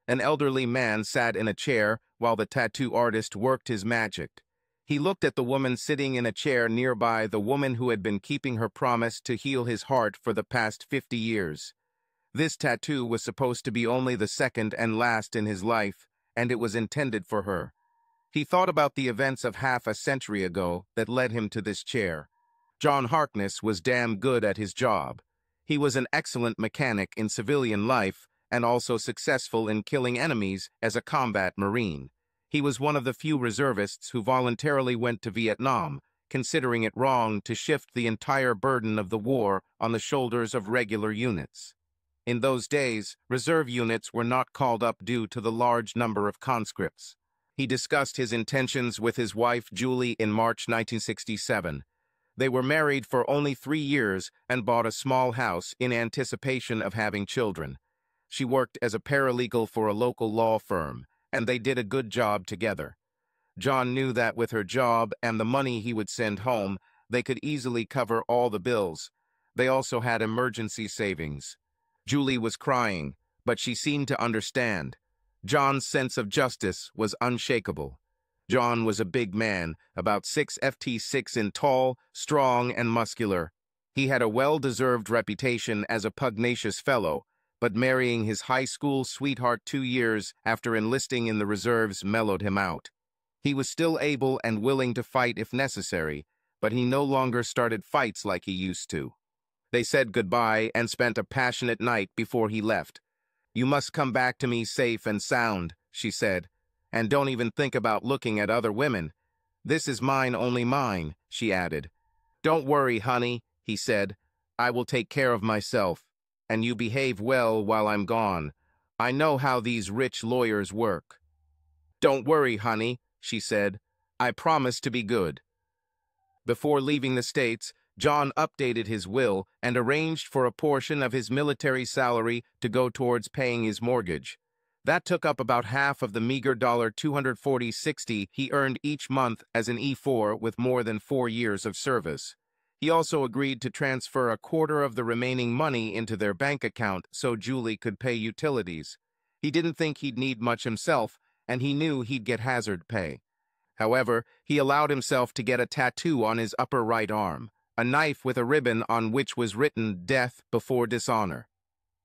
An elderly man sat in a chair while the tattoo artist worked his magic. He looked at the woman sitting in a chair nearby, the woman who had been keeping her promise to heal his heart for the past 50 years. This tattoo was supposed to be only the second and last in his life, and it was intended for her. He thought about the events of half a century ago that led him to this chair. John Harkness was damn good at his job. He was an excellent mechanic in civilian life and also successful in killing enemies as a combat marine. He was one of the few reservists who voluntarily went to Vietnam, considering it wrong to shift the entire burden of the war on the shoulders of regular units. In those days, reserve units were not called up due to the large number of conscripts. He discussed his intentions with his wife Julie in March 1967. They were married for only 3 years and bought a small house in anticipation of having children. She worked as a paralegal for a local law firm, and they did a good job together. John knew that with her job and the money he would send home, they could easily cover all the bills. They also had emergency savings. Julie was crying, but she seemed to understand. John's sense of justice was unshakable. John was a big man, about 6'6" in tall, strong, and muscular. He had a well-deserved reputation as a pugnacious fellow, but marrying his high school sweetheart 2 years after enlisting in the reserves mellowed him out. He was still able and willing to fight if necessary, but he no longer started fights like he used to. They said goodbye and spent a passionate night before he left. "You must come back to me safe and sound," she said, "and don't even think about looking at other women. This is mine, only mine," she added. "Don't worry, honey," he said. "I will take care of myself, and you behave well while I'm gone. I know how these rich lawyers work." "Don't worry, honey," she said. "I promise to be good." Before leaving the States, John updated his will and arranged for a portion of his military salary to go towards paying his mortgage. That took up about half of the meager $240.60 he earned each month as an E4 with more than 4 years of service. He also agreed to transfer a quarter of the remaining money into their bank account so Julie could pay utilities. He didn't think he'd need much himself, and he knew he'd get hazard pay. However, he allowed himself to get a tattoo on his upper right arm, a knife with a ribbon on which was written "Death Before Dishonor."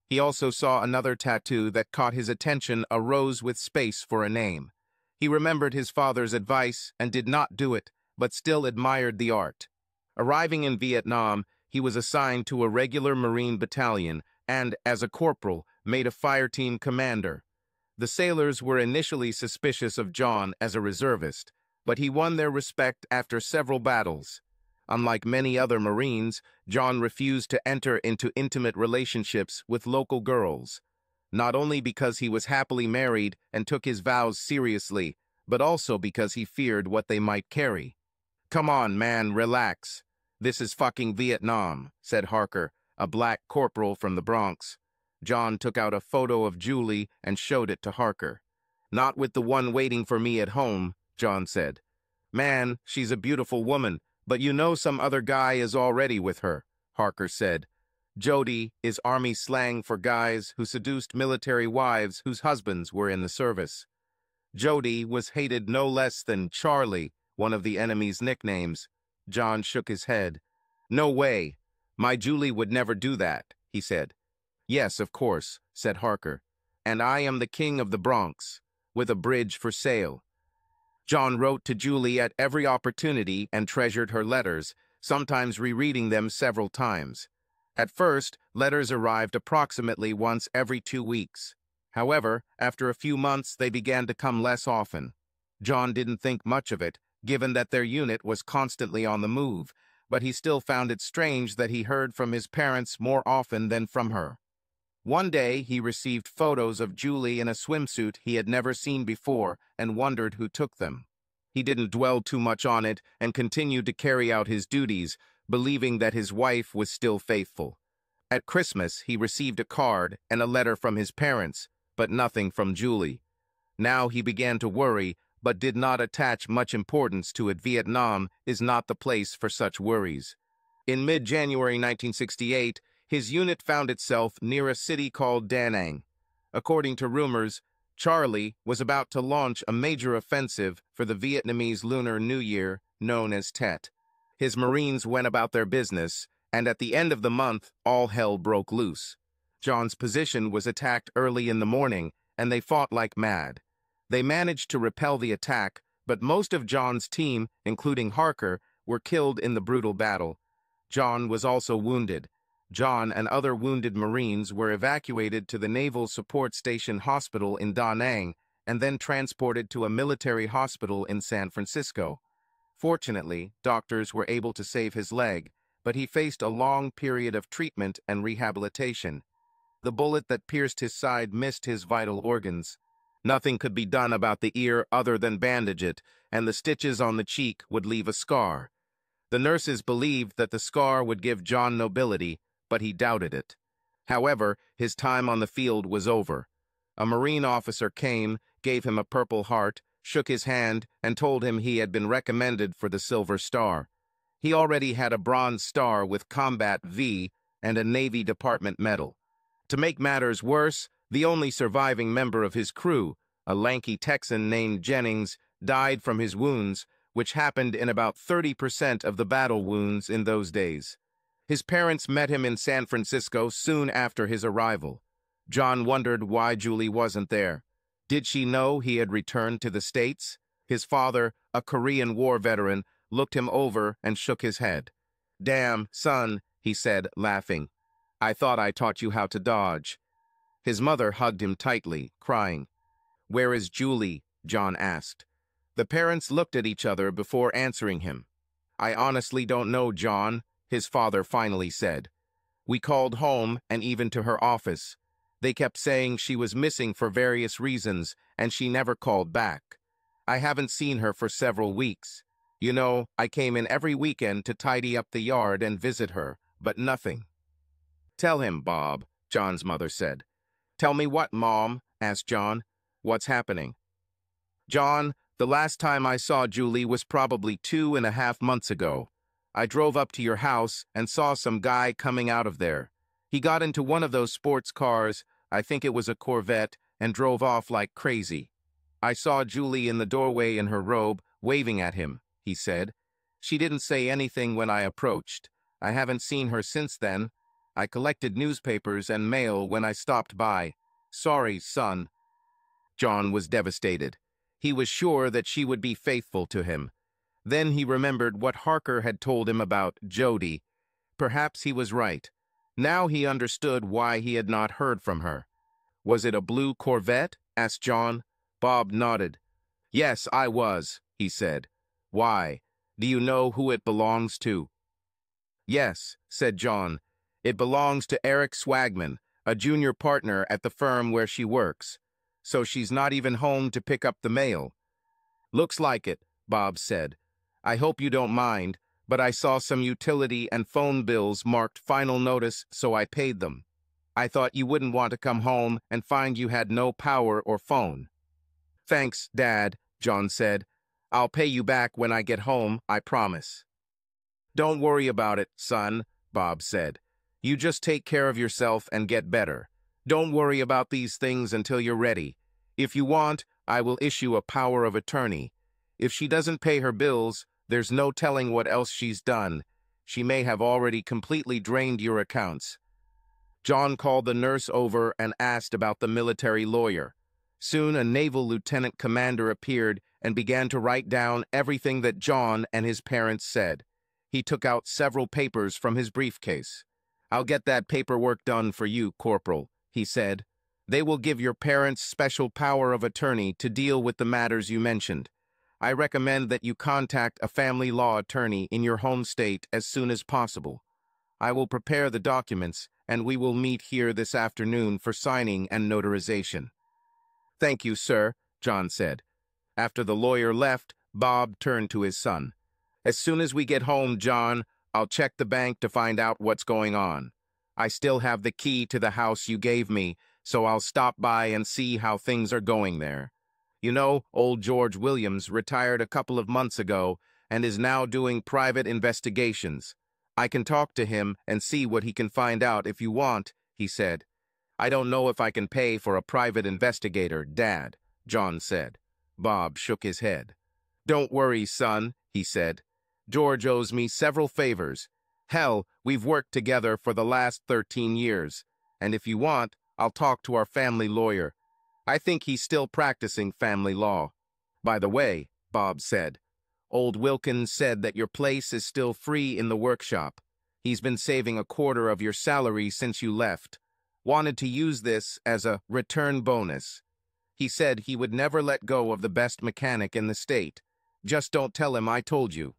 He also saw another tattoo that caught his attention, a rose with space for a name. He remembered his father's advice and did not do it, but still admired the art. Arriving in Vietnam, he was assigned to a regular Marine battalion and, as a corporal, made a fire team commander. The sailors were initially suspicious of John as a reservist, but he won their respect after several battles. Unlike many other Marines, John refused to enter into intimate relationships with local girls, not only because he was happily married and took his vows seriously, but also because he feared what they might carry. "Come on, man, relax. This is fucking Vietnam," said Harker, a black corporal from the Bronx. John took out a photo of Julie and showed it to Harker. "Not with the one waiting for me at home," John said. "Man, she's a beautiful woman, but you know some other guy is already with her," Harker said. Jody is Army slang for guys who seduced military wives whose husbands were in the service. Jody was hated no less than Charlie, one of the enemy's nicknames. John shook his head. "No way. My Julie would never do that," he said. "Yes, of course," said Harker. "And I am the king of the Bronx, with a bridge for sale." John wrote to Julie at every opportunity and treasured her letters, sometimes rereading them several times. At first, letters arrived approximately once every 2 weeks. However, after a few months, they began to come less often. John didn't think much of it, given that their unit was constantly on the move, but he still found it strange that he heard from his parents more often than from her. One day, he received photos of Julie in a swimsuit he had never seen before and wondered who took them. He didn't dwell too much on it and continued to carry out his duties, believing that his wife was still faithful. At Christmas, he received a card and a letter from his parents, but nothing from Julie. Now he began to worry, but did not attach much importance to it. Vietnam is not the place for such worries. In mid-January 1968, his unit found itself near a city called Da Nang. According to rumors, Charlie was about to launch a major offensive for the Vietnamese Lunar New Year known as Tet. His Marines went about their business, and at the end of the month, all hell broke loose. John's position was attacked early in the morning, and they fought like mad. They managed to repel the attack, but most of John's team, including Harker, were killed in the brutal battle. John was also wounded. John and other wounded Marines were evacuated to the Naval Support Station Hospital in Da Nang and then transported to a military hospital in San Francisco. Fortunately, doctors were able to save his leg, but he faced a long period of treatment and rehabilitation. The bullet that pierced his side missed his vital organs. Nothing could be done about the ear other than bandage it, and the stitches on the cheek would leave a scar. The nurses believed that the scar would give John nobility, but he doubted it. However, his time on the field was over. A Marine officer came, gave him a Purple Heart, shook his hand, and told him he had been recommended for the Silver Star. He already had a Bronze Star with Combat V and a Navy Department Medal. To make matters worse, the only surviving member of his crew, a lanky Texan named Jennings, died from his wounds, which happened in about 30% of the battle wounds in those days. His parents met him in San Francisco soon after his arrival. John wondered why Julie wasn't there. Did she know he had returned to the States? His father, a Korean War veteran, looked him over and shook his head. "Damn, son," he said, laughing. "I thought I taught you how to dodge." His mother hugged him tightly, crying. "Where is Julie?" John asked. The parents looked at each other before answering him. "I honestly don't know, John," his father finally said. "We called home and even to her office. They kept saying she was missing for various reasons, and she never called back. I haven't seen her for several weeks. You know, I came in every weekend to tidy up the yard and visit her, but nothing." "Tell him, Bob," John's mother said. "Tell me what, Mom?" asked John. "What's happening?" "John, the last time I saw Julie was probably 2.5 months ago. I drove up to your house and saw some guy coming out of there. He got into one of those sports cars, I think it was a Corvette, and drove off like crazy. I saw Julie in the doorway in her robe, waving at him," he said. "She didn't say anything when I approached. I haven't seen her since then. I collected newspapers and mail when I stopped by. Sorry, son." John was devastated. He was sure that she would be faithful to him. Then he remembered what Harker had told him about Jody. Perhaps he was right. Now he understood why he had not heard from her. "Was it a blue Corvette?" asked John. Bob nodded. "Yes, I was," he said. "Why? Do you know who it belongs to?" "Yes," said John. "It belongs to Eric Swagman, a junior partner at the firm where she works. So she's not even home to pick up the mail." "Looks like it," Bob said. "I hope you don't mind, but I saw some utility and phone bills marked final notice, so I paid them. I thought you wouldn't want to come home and find you had no power or phone." "Thanks, Dad," John said. "I'll pay you back when I get home, I promise." "Don't worry about it, son," Bob said. "You just take care of yourself and get better. Don't worry about these things until you're ready. If you want, I will issue a power of attorney. If she doesn't pay her bills, there's no telling what else she's done. She may have already completely drained your accounts." John called the nurse over and asked about the military lawyer. Soon a naval lieutenant commander appeared and began to write down everything that John and his parents said. He took out several papers from his briefcase. "I'll get that paperwork done for you, Corporal," he said. "They will give your parents special power of attorney to deal with the matters you mentioned. I recommend that you contact a family law attorney in your home state as soon as possible. I will prepare the documents, and we will meet here this afternoon for signing and notarization." "Thank you, sir," John said. After the lawyer left, Bob turned to his son. "As soon as we get home, John, I'll check the bank to find out what's going on. I still have the key to the house you gave me, so I'll stop by and see how things are going there. You know, old George Williams retired a couple of months ago and is now doing private investigations. I can talk to him and see what he can find out if you want," he said. I don't know if I can pay for a private investigator, Dad, John said. Bob shook his head. Don't worry, son, he said. George owes me several favors. Hell, we've worked together for the last 13 years. And if you want, I'll talk to our family lawyer. I think he's still practicing family law. By the way, Bob said, old Wilkins said that your place is still free in the workshop. He's been saving a quarter of your salary since you left. Wanted to use this as a return bonus. He said he would never let go of the best mechanic in the state. Just don't tell him I told you.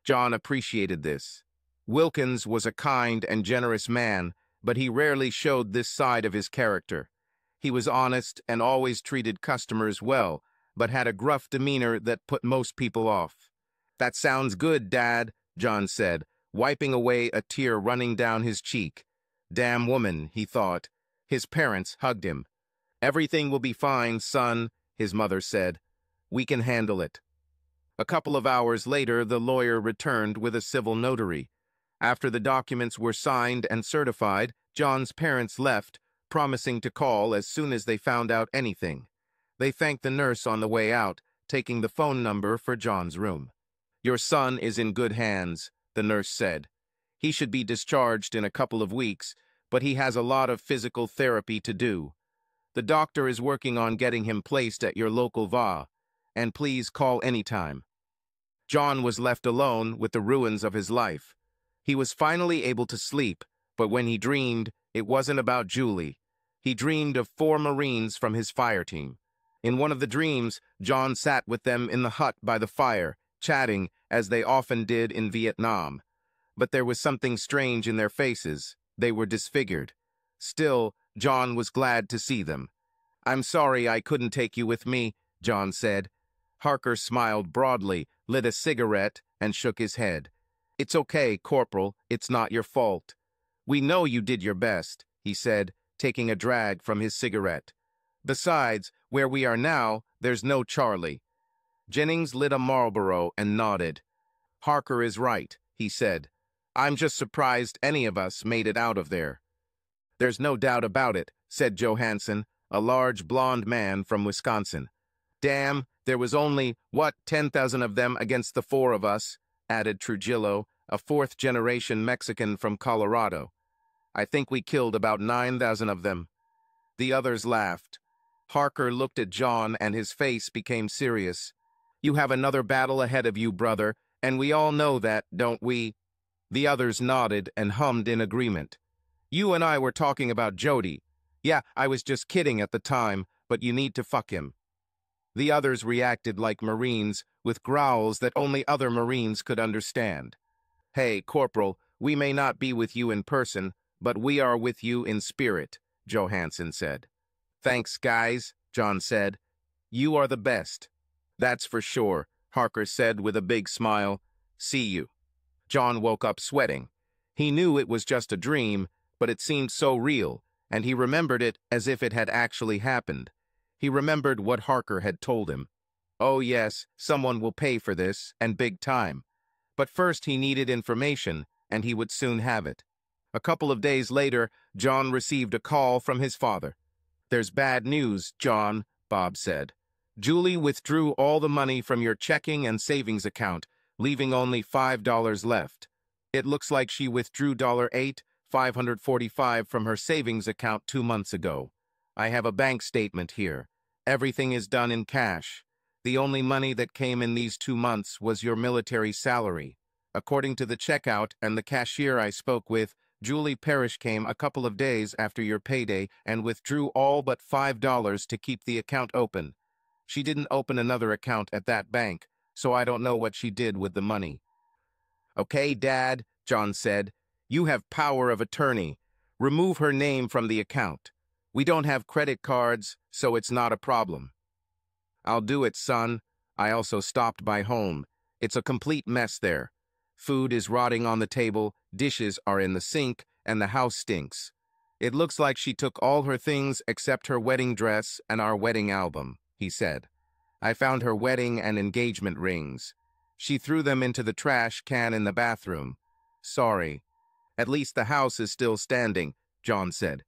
John appreciated this. Wilkins was a kind and generous man, but he rarely showed this side of his character. He was honest and always treated customers well, but had a gruff demeanor that put most people off. That sounds good, Dad, John said, wiping away a tear running down his cheek. Damn woman, he thought. His parents hugged him. Everything will be fine, son, his mother said. We can handle it. A couple of hours later, the lawyer returned with a civil notary. After the documents were signed and certified, John's parents left, promising to call as soon as they found out anything. They thanked the nurse on the way out, taking the phone number for John's room. Your son is in good hands, the nurse said. He should be discharged in a couple of weeks, but he has a lot of physical therapy to do. The doctor is working on getting him placed at your local VA, and please call anytime. John was left alone with the ruins of his life. He was finally able to sleep, but when he dreamed, it wasn't about Julie. He dreamed of 4 Marines from his fire team. In one of the dreams, John sat with them in the hut by the fire, chatting, as they often did in Vietnam. But there was something strange in their faces. They were disfigured. Still, John was glad to see them. I'm sorry I couldn't take you with me, John said. Harker smiled broadly, lit a cigarette, and shook his head. It's okay, Corporal, it's not your fault. We know you did your best, he said, taking a drag from his cigarette. Besides, where we are now, there's no Charlie. Jennings lit a Marlboro and nodded. Harker is right, he said. I'm just surprised any of us made it out of there. There's no doubt about it, said Johansson, a large blond man from Wisconsin. Damn, there was only, 10,000 of them against the 4 of us, added Trujillo, a 4th-generation Mexican from Colorado. I think we killed about 9,000 of them. The others laughed. Harker looked at John and his face became serious. You have another battle ahead of you, brother, and we all know that, don't we? The others nodded and hummed in agreement. You and I were talking about Jody. Yeah, I was just kidding at the time, but you need to fuck him. The others reacted like Marines, with growls that only other Marines could understand. Hey, Corporal, we may not be with you in person, but we are with you in spirit, Johansson said. Thanks, guys, John said. You are the best. That's for sure, Harker said with a big smile. See you. John woke up sweating. He knew it was just a dream, but it seemed so real, and he remembered it as if it had actually happened. He remembered what Harker had told him. Oh yes, someone will pay for this, and big time. But first he needed information, and he would soon have it. A couple of days later, John received a call from his father. There's bad news, John, Bob said. Julie withdrew all the money from your checking and savings account, leaving only $5 left. It looks like she withdrew $545 from her savings account 2 months ago. I have a bank statement here. Everything is done in cash. The only money that came in these 2 months was your military salary. According to the checkout and the cashier I spoke with, Julie Parrish came a couple of days after your payday and withdrew all but $5 to keep the account open. She didn't open another account at that bank, so I don't know what she did with the money. Okay, Dad, John said. You have power of attorney. Remove her name from the account. We don't have credit cards, so it's not a problem. I'll do it, son. I also stopped by home. It's a complete mess there. Food is rotting on the table, dishes are in the sink, and the house stinks. It looks like she took all her things except her wedding dress and our wedding album, he said. I found her wedding and engagement rings. She threw them into the trash can in the bathroom. Sorry. At least the house is still standing, John said.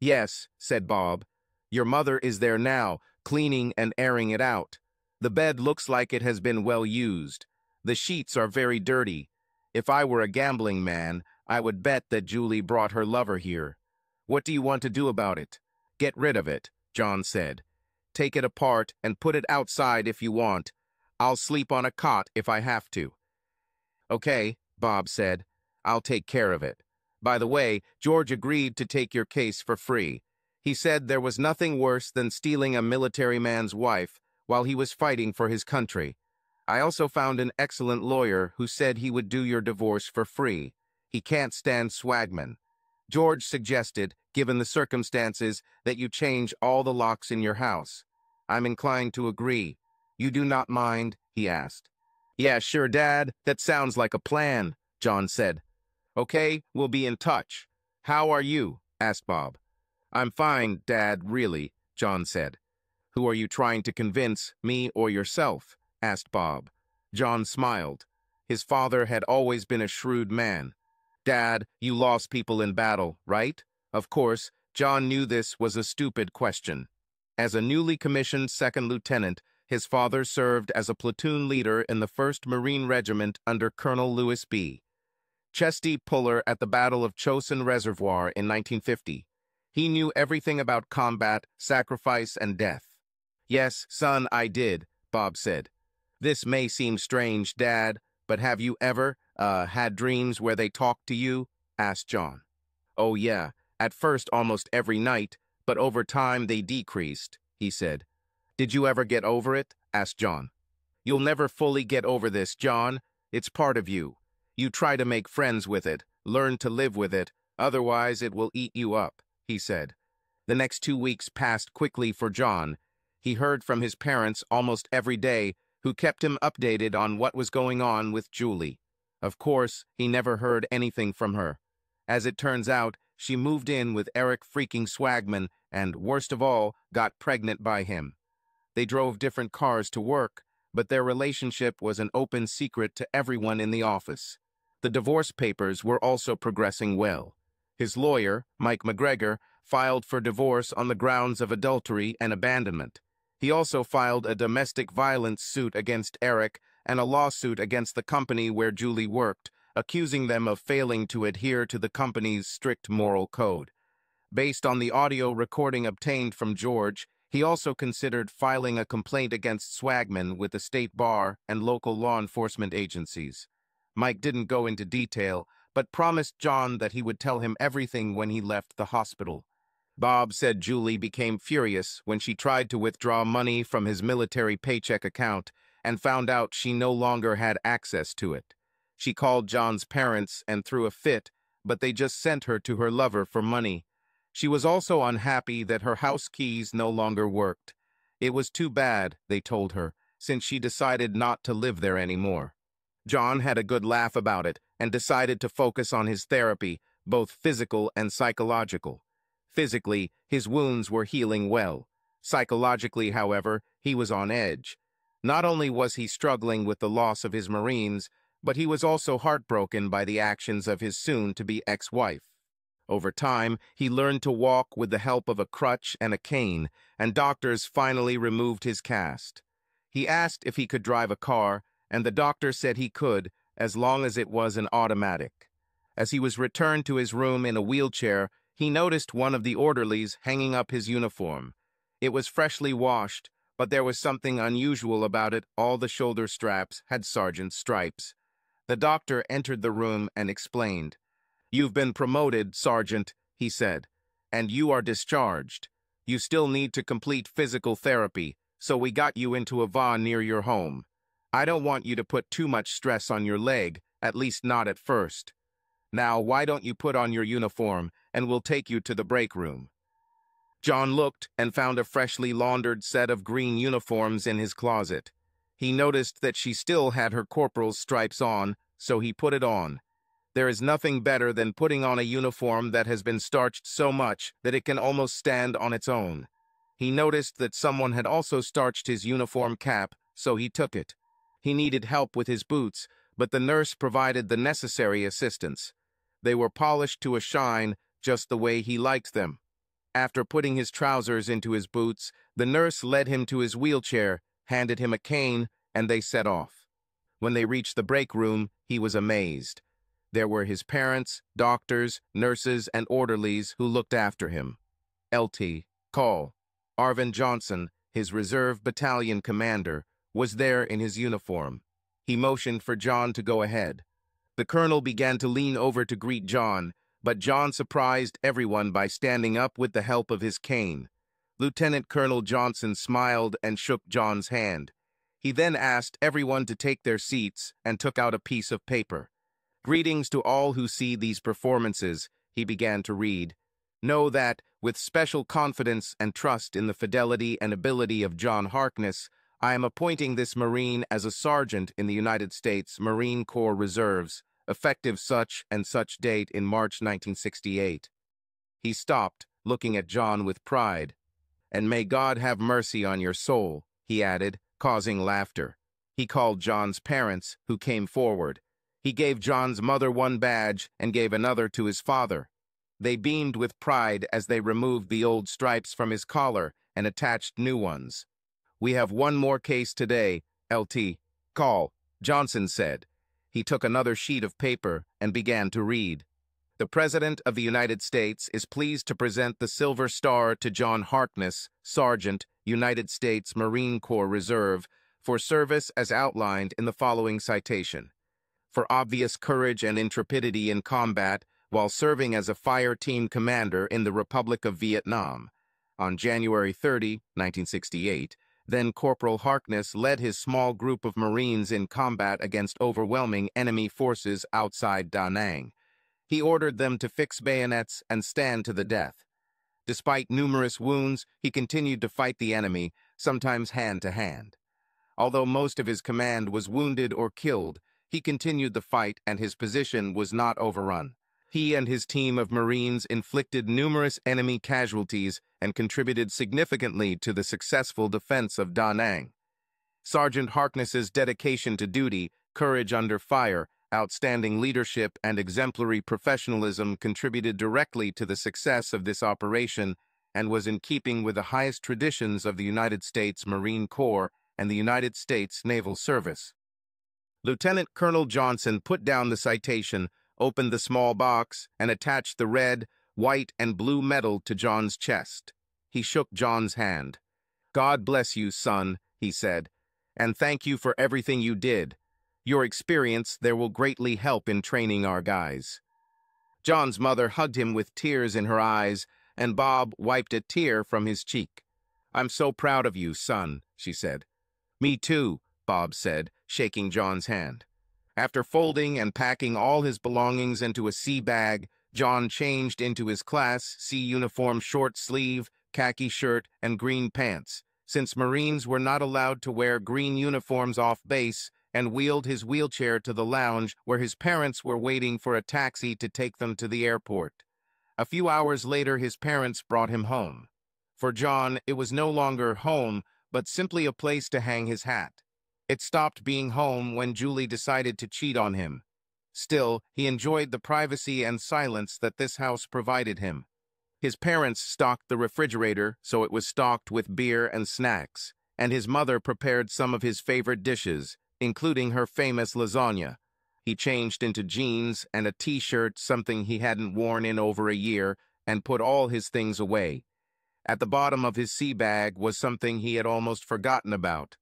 Yes, said Bob. Your mother is there now, cleaning and airing it out. The bed looks like it has been well used. The sheets are very dirty. If I were a gambling man, I would bet that Julie brought her lover here. What do you want to do about it? Get rid of it, John said. Take it apart and put it outside if you want. I'll sleep on a cot if I have to. Okay, Bob said. I'll take care of it. By the way, George agreed to take your case for free. He said there was nothing worse than stealing a military man's wife while he was fighting for his country. I also found an excellent lawyer who said he would do your divorce for free. He can't stand swagmen. George suggested, given the circumstances, that you change all the locks in your house. I'm inclined to agree. You do not mind? He asked. Yeah, sure, Dad. That sounds like a plan, John said. Okay, we'll be in touch. How are you? Asked Bob. I'm fine, Dad, really, John said. Who are you trying to convince, me or yourself? Asked Bob. John smiled. His father had always been a shrewd man. Dad, you lost people in battle, right? Of course, John knew this was a stupid question. As a newly commissioned second lieutenant, his father served as a platoon leader in the 1st Marine Regiment under Colonel Lewis B. Chesty Puller at the Battle of Chosin Reservoir in 1950. He knew everything about combat, sacrifice, and death. Yes, son, I did, Bob said. This may seem strange, Dad, but have you ever, had dreams where they talked to you? Asked John. Oh, yeah, at first almost every night, but over time they decreased, he said. Did you ever get over it? Asked John. You'll never fully get over this, John. It's part of you. You try to make friends with it, learn to live with it, otherwise it will eat you up, he said. The next 2 weeks passed quickly for John. He heard from his parents almost every day, who kept him updated on what was going on with Julie. Of course, he never heard anything from her. As it turns out, she moved in with Eric freaking Swagman and, worst of all, got pregnant by him. They drove different cars to work, but their relationship was an open secret to everyone in the office. The divorce papers were also progressing well. His lawyer, Mike McGregor, filed for divorce on the grounds of adultery and abandonment. He also filed a domestic violence suit against Eric and a lawsuit against the company where Julie worked, accusing them of failing to adhere to the company's strict moral code. Based on the audio recording obtained from George, he also considered filing a complaint against Swagman with the state bar and local law enforcement agencies. Mike didn't go into detail, but promised John that he would tell him everything when he left the hospital. Bob said Julie became furious when she tried to withdraw money from his military paycheck account and found out she no longer had access to it. She called John's parents and threw a fit, but they just sent her to her lover for money. She was also unhappy that her house keys no longer worked. It was too bad, they told her, since she decided not to live there anymore. John had a good laugh about it and decided to focus on his therapy, both physical and psychological. Physically, his wounds were healing well. Psychologically, however, he was on edge. Not only was he struggling with the loss of his Marines, but he was also heartbroken by the actions of his soon-to-be ex-wife. Over time, he learned to walk with the help of a crutch and a cane, and doctors finally removed his cast. He asked if he could drive a car, and the doctor said he could, as long as it was an automatic. As he was returned to his room in a wheelchair, he noticed one of the orderlies hanging up his uniform. It was freshly washed, but there was something unusual about it. All the shoulder straps had sergeant's stripes. The doctor entered the room and explained. "You've been promoted, Sergeant," he said, "and you are discharged. You still need to complete physical therapy, so we got you into a van near your home. I don't want you to put too much stress on your leg, at least not at first. Now, why don't you put on your uniform, and we'll take you to the break room." John looked and found a freshly laundered set of green uniforms in his closet. He noticed that she still had her corporal's stripes on, so he put it on. There is nothing better than putting on a uniform that has been starched so much that it can almost stand on its own. He noticed that someone had also starched his uniform cap, so he took it. He needed help with his boots, but the nurse provided the necessary assistance. They were polished to a shine, just the way he liked them. After putting his trousers into his boots, the nurse led him to his wheelchair, handed him a cane, and they set off. When they reached the break room, he was amazed. There were his parents, doctors, nurses, and orderlies who looked after him. Lt. Col. Arvin Johnson, his reserve battalion commander, was there in his uniform. He motioned for John to go ahead. The colonel began to lean over to greet John, but John surprised everyone by standing up with the help of his cane. Lieutenant Colonel Johnson smiled and shook John's hand. He then asked everyone to take their seats and took out a piece of paper. "Greetings to all who see these performances," he began to read. "Know that, with special confidence and trust in the fidelity and ability of John Harkness, I am appointing this Marine as a sergeant in the United States Marine Corps Reserves, effective such and such date in March 1968. He stopped, looking at John with pride. "And may God have mercy on your soul," he added, causing laughter. He called John's parents, who came forward. He gave John's mother one badge and gave another to his father. They beamed with pride as they removed the old stripes from his collar and attached new ones. "We have one more case today, Lt. Col. Johnson said. He took another sheet of paper and began to read. "The President of the United States is pleased to present the Silver Star to John Harkness, Sergeant, United States Marine Corps Reserve, for service as outlined in the following citation. For obvious courage and intrepidity in combat while serving as a fire team commander in the Republic of Vietnam. On January 30, 1968, then Corporal Harkness led his small group of Marines in combat against overwhelming enemy forces outside Da Nang. He ordered them to fix bayonets and stand to the death. Despite numerous wounds, he continued to fight the enemy, sometimes hand to hand. Although most of his command was wounded or killed, he continued the fight and his position was not overrun. He and his team of Marines inflicted numerous enemy casualties and contributed significantly to the successful defense of Da Nang. Sergeant Harkness's dedication to duty, courage under fire, outstanding leadership, and exemplary professionalism contributed directly to the success of this operation and was in keeping with the highest traditions of the United States Marine Corps and the United States Naval Service. Lieutenant Colonel Johnson put down the citation, opened the small box, and attached the red, white, and blue medal to John's chest. He shook John's hand. "God bless you, son," he said, "and thank you for everything you did. Your experience there will greatly help in training our guys." John's mother hugged him with tears in her eyes, and Bob wiped a tear from his cheek. "I'm so proud of you, son," she said. "Me too," Bob said, shaking John's hand. After folding and packing all his belongings into a sea bag, John changed into his Class C uniform, short sleeve, khaki shirt, and green pants, since Marines were not allowed to wear green uniforms off base, and wheeled his wheelchair to the lounge where his parents were waiting for a taxi to take them to the airport. A few hours later, his parents brought him home. For John, it was no longer home, but simply a place to hang his hat. It stopped being home when Julie decided to cheat on him. Still, he enjoyed the privacy and silence that this house provided him. His parents stocked the refrigerator, so it was stocked with beer and snacks, and his mother prepared some of his favorite dishes, including her famous lasagna. He changed into jeans and a t-shirt, something he hadn't worn in over a year, and put all his things away. At the bottom of his sea bag was something he had almost forgotten about.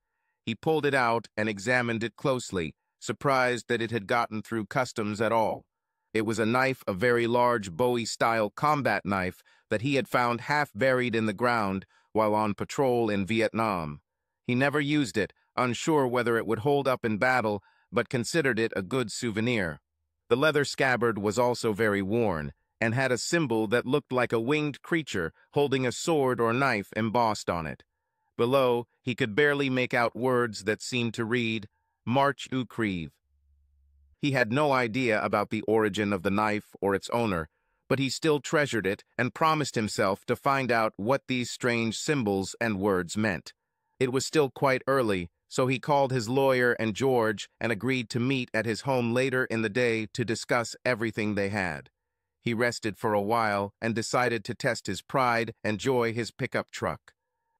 He pulled it out and examined it closely, surprised that it had gotten through customs at all. It was a knife, a very large Bowie-style combat knife that he had found half buried in the ground while on patrol in Vietnam. He never used it, unsure whether it would hold up in battle, but considered it a good souvenir. The leather scabbard was also very worn, and had a symbol that looked like a winged creature holding a sword or knife embossed on it. Below, he could barely make out words that seemed to read, "March ou crève." He had no idea about the origin of the knife or its owner, but he still treasured it and promised himself to find out what these strange symbols and words meant. It was still quite early, so he called his lawyer and George and agreed to meet at his home later in the day to discuss everything they had. He rested for a while and decided to test his pride and enjoy his pickup truck.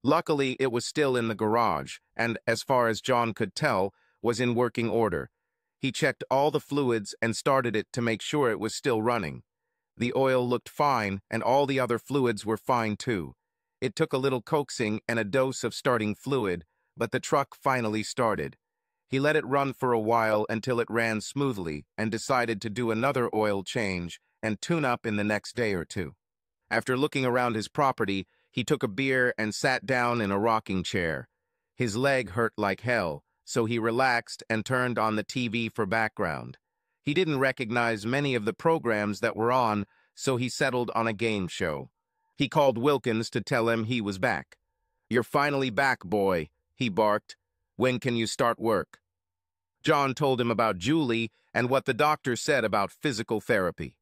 Luckily, it was still in the garage, and, as far as John could tell, was in working order. He checked all the fluids and started it to make sure it was still running. The oil looked fine, and all the other fluids were fine too. It took a little coaxing and a dose of starting fluid, but the truck finally started. He let it run for a while until it ran smoothly and decided to do another oil change and tune up in the next day or two. After looking around his property, he took a beer and sat down in a rocking chair. His leg hurt like hell, so he relaxed and turned on the TV for background. He didn't recognize many of the programs that were on, so he settled on a game show. He called Wilkins to tell him he was back. "You're finally back, boy," he barked. "When can you start work?" John told him about Julie and what the doctor said about physical therapy.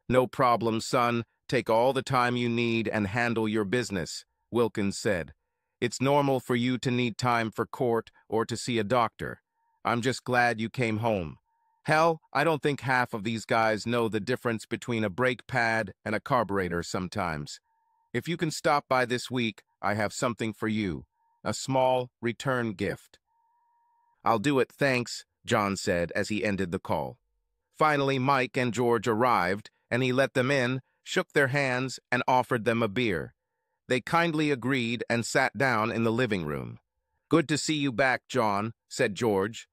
"No problem, son. Take all the time you need and handle your business," Wilkins said. "It's normal for you to need time for court or to see a doctor. I'm just glad you came home. Hell, I don't think half of these guys know the difference between a brake pad and a carburetor sometimes. If you can stop by this week, I have something for you. A small return gift." "I'll do it, thanks," John said as he ended the call. Finally, Mike and George arrived, and he let them in, shook their hands, and offered them a beer. They kindly agreed and sat down in the living room. "Good to see you back, John," said George.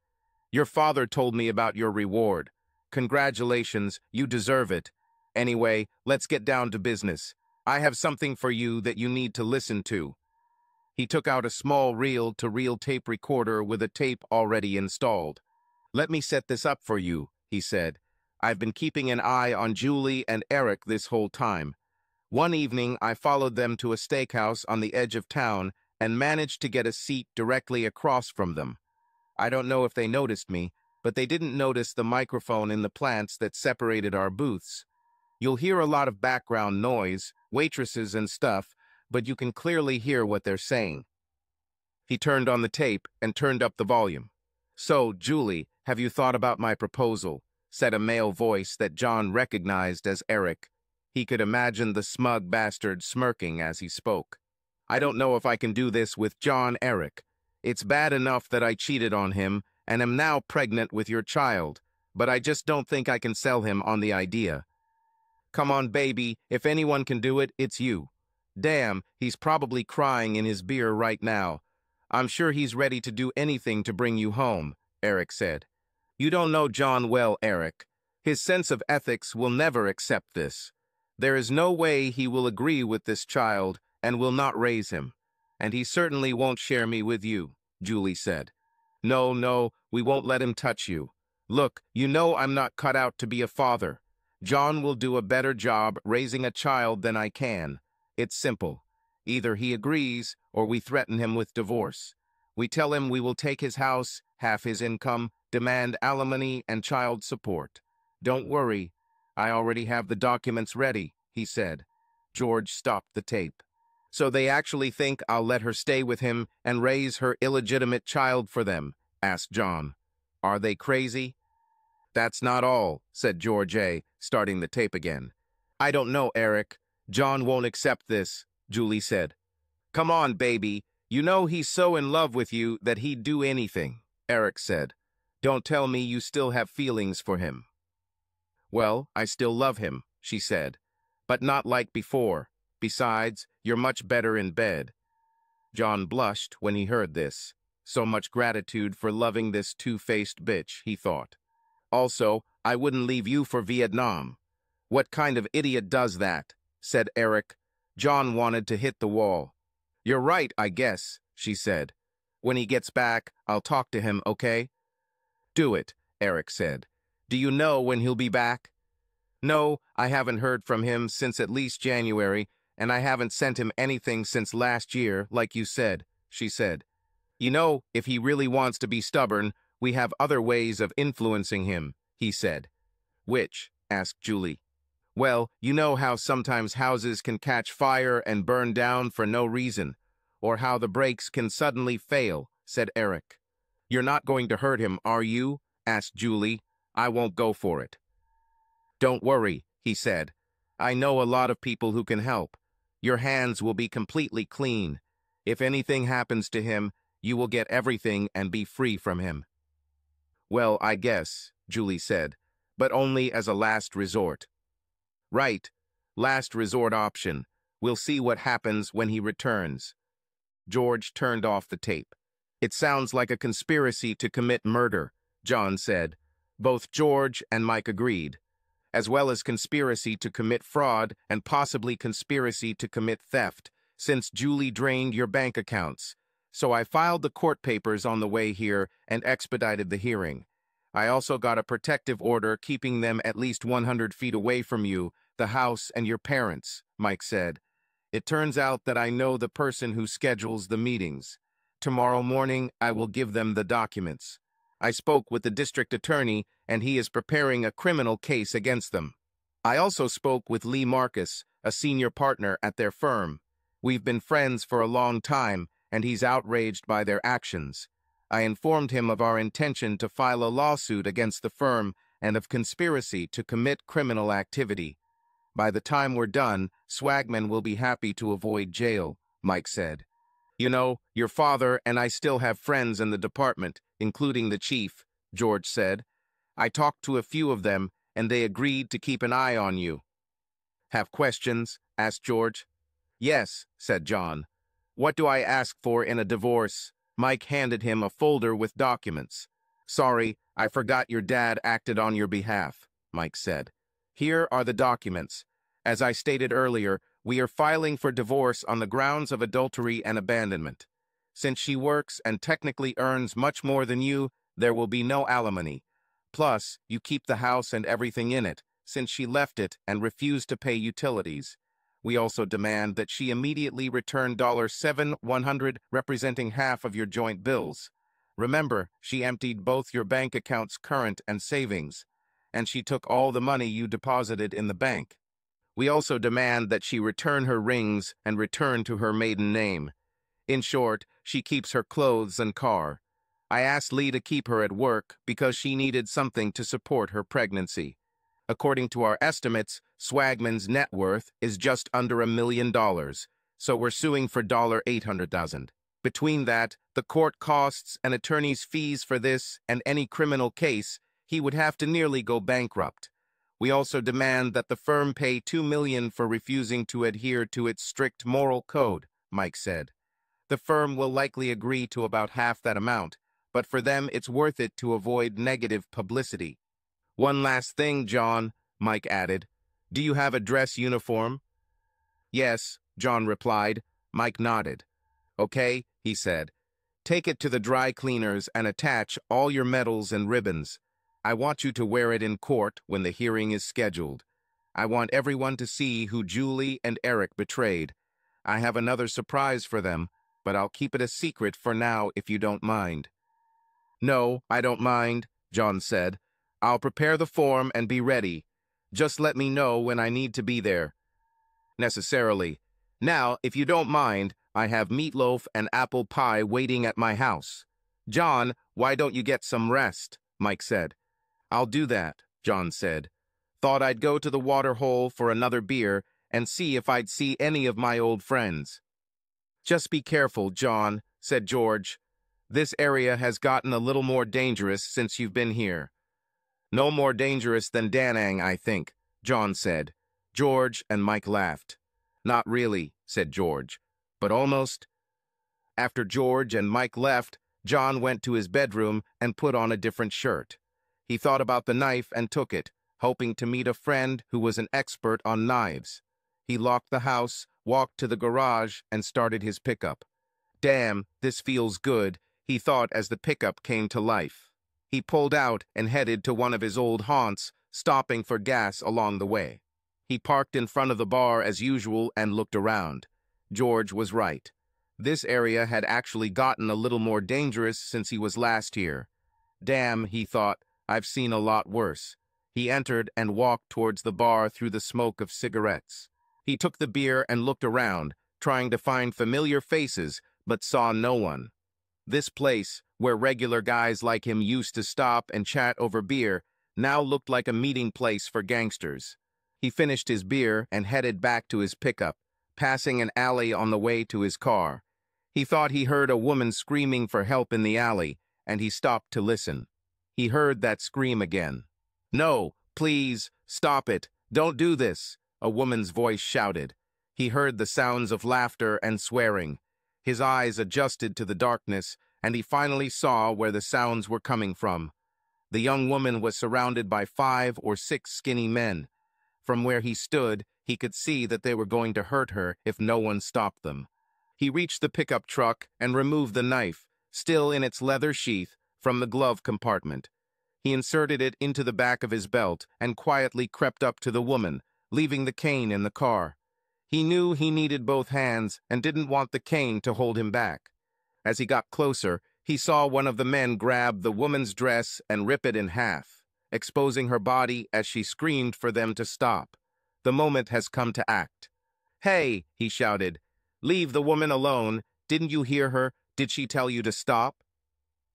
"Your father told me about your reward. Congratulations, you deserve it. Anyway, let's get down to business. I have something for you that you need to listen to." He took out a small reel-to-reel tape recorder with a tape already installed. "Let me set this up for you," he said. "I've been keeping an eye on Julie and Eric this whole time. One evening, I followed them to a steakhouse on the edge of town and managed to get a seat directly across from them. I don't know if they noticed me, but they didn't notice the microphone in the plants that separated our booths. You'll hear a lot of background noise, waitresses and stuff, but you can clearly hear what they're saying." He turned on the tape and turned up the volume. "So, Julie, have you thought about my proposal?" said a male voice that John recognized as Eric. He could imagine the smug bastard smirking as he spoke. "I don't know if I can do this with John, Eric. It's bad enough that I cheated on him and am now pregnant with your child, but I just don't think I can sell him on the idea." "Come on, baby, if anyone can do it, it's you." "Damn, he's probably crying in his beer right now. I'm sure he's ready to do anything to bring you home," Eric said. "You don't know John well, Eric. His sense of ethics will never accept this. There is no way he will agree with this child and will not raise him. And he certainly won't share me with you," Julie said. "No, no, we won't let him touch you. Look, you know I'm not cut out to be a father. John will do a better job raising a child than I can. It's simple. Either he agrees or we threaten him with divorce. We tell him we will take his house, half his income, demand alimony and child support. Don't worry, I already have the documents ready," he said. George stopped the tape. "So they actually think I'll let her stay with him and raise her illegitimate child for them?" asked John. "Are they crazy?" "That's not all," said George A., starting the tape again. "I don't know, Eric. John won't accept this," Julie said. "Come on, baby. You know he's so in love with you that he'd do anything," Eric said. "Don't tell me you still have feelings for him." "Well, I still love him," she said, "but not like before. Besides, you're much better in bed." John blushed when he heard this. So much gratitude for loving this two-faced bitch, he thought. "Also, I wouldn't leave you for Vietnam." "What kind of idiot does that?" said Eric. John wanted to hit the wall. "You're right, I guess," she said. "When he gets back, I'll talk to him, okay?" "Do it," Eric said. "Do you know when he'll be back?" "No, I haven't heard from him since at least January, and I haven't sent him anything since last year, like you said," she said. "You know, if he really wants to be stubborn, we have other ways of influencing him," he said. "Which?" asked Julie. "Well, you know how sometimes houses can catch fire and burn down for no reason, or how the brakes can suddenly fail," said Eric. "You're not going to hurt him, are you?" asked Julie. "I won't go for it." "Don't worry," he said. I know a lot of people who can help. Your hands will be completely clean. If anything happens to him, you will get everything and be free from him." "Well, I guess," Julie said, "but only as a last resort." "Right. Last resort option. We'll see what happens when he returns." George turned off the tape. "It sounds like a conspiracy to commit murder," John said. Both George and Mike agreed, as well as conspiracy to commit fraud and possibly conspiracy to commit theft, since Julie drained your bank accounts. So I filed the court papers on the way here and expedited the hearing. I also got a protective order keeping them at least 100 feet away from you, the house, and your parents," Mike said. "It turns out that I know the person who schedules the meetings. Tomorrow morning, I will give them the documents. I spoke with the district attorney, and he is preparing a criminal case against them. I also spoke with Lee Marcus, a senior partner at their firm. We've been friends for a long time, and he's outraged by their actions. I informed him of our intention to file a lawsuit against the firm and of conspiracy to commit criminal activity. By the time we're done, Swagman will be happy to avoid jail," Mike said. "You know, your father and I still have friends in the department, including the chief," George said. "I talked to a few of them, and they agreed to keep an eye on you." "Have questions?" asked George. "Yes," said John. "What do I ask for in a divorce?" Mike handed him a folder with documents. "Sorry, I forgot your dad acted on your behalf," Mike said. "Here are the documents. As I stated earlier, we are filing for divorce on the grounds of adultery and abandonment. Since she works and technically earns much more than you, there will be no alimony. Plus, you keep the house and everything in it, since she left it and refused to pay utilities. We also demand that she immediately return $7,100, representing half of your joint bills. Remember, she emptied both your bank accounts, current and savings, and she took all the money you deposited in the bank. We also demand that she return her rings and return to her maiden name. In short, she keeps her clothes and car. I asked Lee to keep her at work because she needed something to support her pregnancy. According to our estimates, Swagman's net worth is just under $1 million, so we're suing for $800,000. Between that, the court costs and attorney's fees for this and any criminal case, he would have to nearly go bankrupt. We also demand that the firm pay $2 million for refusing to adhere to its strict moral code," Mike said. "The firm will likely agree to about half that amount, but for them it's worth it to avoid negative publicity." "One last thing, John," Mike added. "Do you have a dress uniform?" "Yes," John replied. Mike nodded. "Okay," he said. "Take it to the dry cleaners and attach all your medals and ribbons. I want you to wear it in court when the hearing is scheduled. I want everyone to see who Julie and Eric betrayed. I have another surprise for them, but I'll keep it a secret for now if you don't mind." "No, I don't mind," John said. "I'll prepare the form and be ready. Just let me know when I need to be there." "Necessarily. Now, if you don't mind, I have meatloaf and apple pie waiting at my house." "John, why don't you get some rest?" Mike said. "I'll do that," John said. "Thought I'd go to the water hole for another beer and see if I'd see any of my old friends." "Just be careful, John," said George. "This area has gotten a little more dangerous since you've been here." "No more dangerous than Da Nang, I think," John said. George and Mike laughed. "Not really," said George, "but almost." After George and Mike left, John went to his bedroom and put on a different shirt. He thought about the knife and took it, hoping to meet a friend who was an expert on knives. He locked the house, walked to the garage, and started his pickup. "Damn, this feels good," he thought as the pickup came to life. He pulled out and headed to one of his old haunts, stopping for gas along the way. He parked in front of the bar as usual and looked around. George was right. This area had actually gotten a little more dangerous since he was last here. "Damn," he thought, "I've seen a lot worse." He entered and walked towards the bar through the smoke of cigarettes. He took the beer and looked around, trying to find familiar faces, but saw no one. This place, where regular guys like him used to stop and chat over beer, now looked like a meeting place for gangsters. He finished his beer and headed back to his pickup, passing an alley on the way to his car. He thought he heard a woman screaming for help in the alley, and he stopped to listen. He heard that scream again. "No, please, stop it. Don't do this," a woman's voice shouted. He heard the sounds of laughter and swearing. His eyes adjusted to the darkness, and he finally saw where the sounds were coming from. The young woman was surrounded by 5 or 6 skinny men. From where he stood, he could see that they were going to hurt her if no one stopped them. He reached the pickup truck and removed the knife, still in its leather sheath, from the glove compartment. He inserted it into the back of his belt and quietly crept up to the woman, leaving the cane in the car. He knew he needed both hands and didn't want the cane to hold him back. As he got closer, he saw one of the men grab the woman's dress and rip it in half, exposing her body as she screamed for them to stop. The moment has come to act. "Hey," he shouted, "leave the woman alone. Didn't you hear her? Did she tell you to stop?"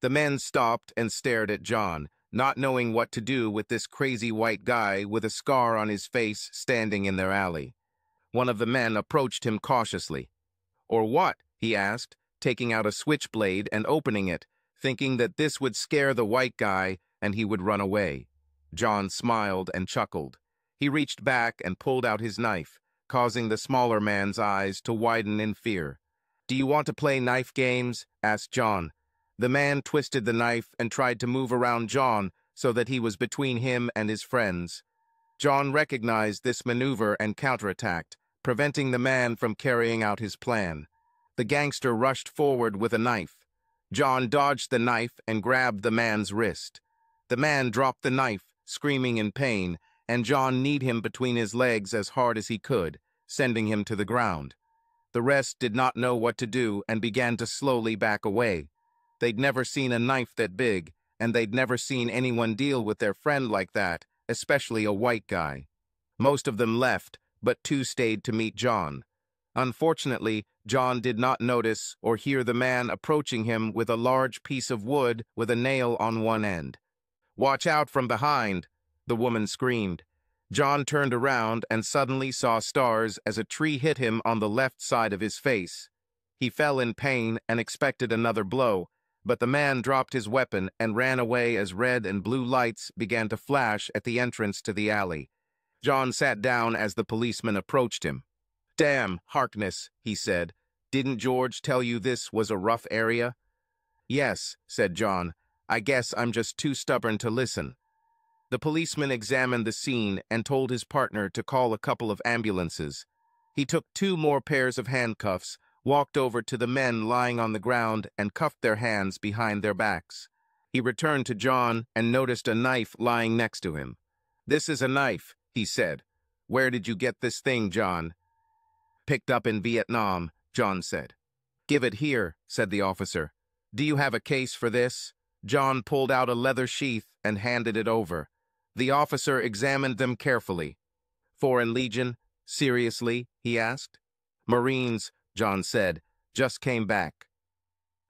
The men stopped and stared at John, not knowing what to do with this crazy white guy with a scar on his face standing in their alley. One of the men approached him cautiously. "Or what?" he asked, taking out a switchblade and opening it, thinking that this would scare the white guy and he would run away. John smiled and chuckled. He reached back and pulled out his knife, causing the smaller man's eyes to widen in fear. "Do you want to play knife games?" asked John. The man twisted the knife and tried to move around John so that he was between him and his friends. John recognized this maneuver and counterattacked, preventing the man from carrying out his plan. The gangster rushed forward with a knife. John dodged the knife and grabbed the man's wrist. The man dropped the knife, screaming in pain, and John kneed him between his legs as hard as he could, sending him to the ground. The rest did not know what to do and began to slowly back away. They'd never seen a knife that big, and they'd never seen anyone deal with their friend like that, especially a white guy. Most of them left, but 2 stayed to meet John. Unfortunately, John did not notice or hear the man approaching him with a large piece of wood with a nail on one end. "Watch out from behind," the woman screamed. John turned around and suddenly saw stars as a tree hit him on the left side of his face. He fell in pain and expected another blow, but the man dropped his weapon and ran away as red and blue lights began to flash at the entrance to the alley. John sat down as the policeman approached him. "Damn, Harkness," he said. "Didn't George tell you this was a rough area?" "Yes," said John. "I guess I'm just too stubborn to listen." The policeman examined the scene and told his partner to call a couple of ambulances. He took 2 more pairs of handcuffs, walked over to the men lying on the ground and cuffed their hands behind their backs. He returned to John and noticed a knife lying next to him. "This is a knife," he said. "Where did you get this thing, John?" "Picked up in Vietnam," John said. "Give it here," said the officer. "Do you have a case for this?" John pulled out a leather sheath and handed it over. The officer examined them carefully. "Foreign Legion? Seriously?" he asked. "Marines," John said. "Just came back."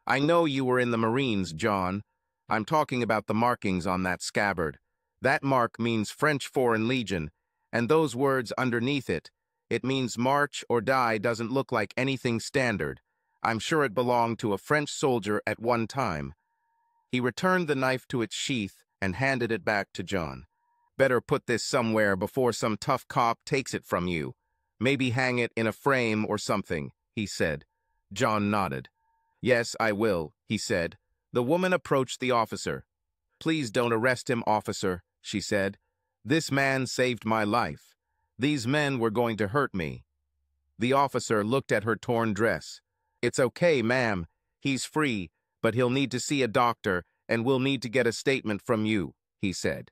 "I know you were in the Marines, John. I'm talking about the markings on that scabbard. That mark means French Foreign Legion, and those words underneath it, it means march or die doesn't look like anything standard. I'm sure it belonged to a French soldier at one time." He returned the knife to its sheath and handed it back to John. "Better put this somewhere before some tough cop takes it from you. Maybe hang it in a frame or something," he said. John nodded. "Yes, I will," he said. The woman approached the officer. "Please don't arrest him, officer," she said. "This man saved my life. These men were going to hurt me." The officer looked at her torn dress. "It's okay, ma'am. He's free, but he'll need to see a doctor, and we'll need to get a statement from you," he said.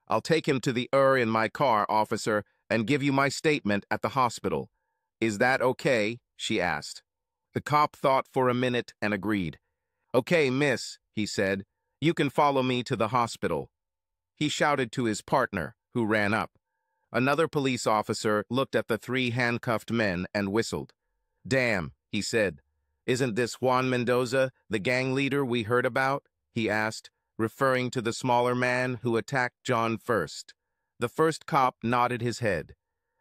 "I'll take him to the in my car, officer, and give you my statement at the hospital. Is that okay?" she asked. The cop thought for a minute and agreed. "Okay, miss," he said. "You can follow me to the hospital." He shouted to his partner, who ran up. Another police officer looked at the 3 handcuffed men and whistled. "Damn," he said. "Isn't this Juan Mendoza, the gang leader we heard about?" he asked, referring to the smaller man who attacked John first. The first cop nodded his head.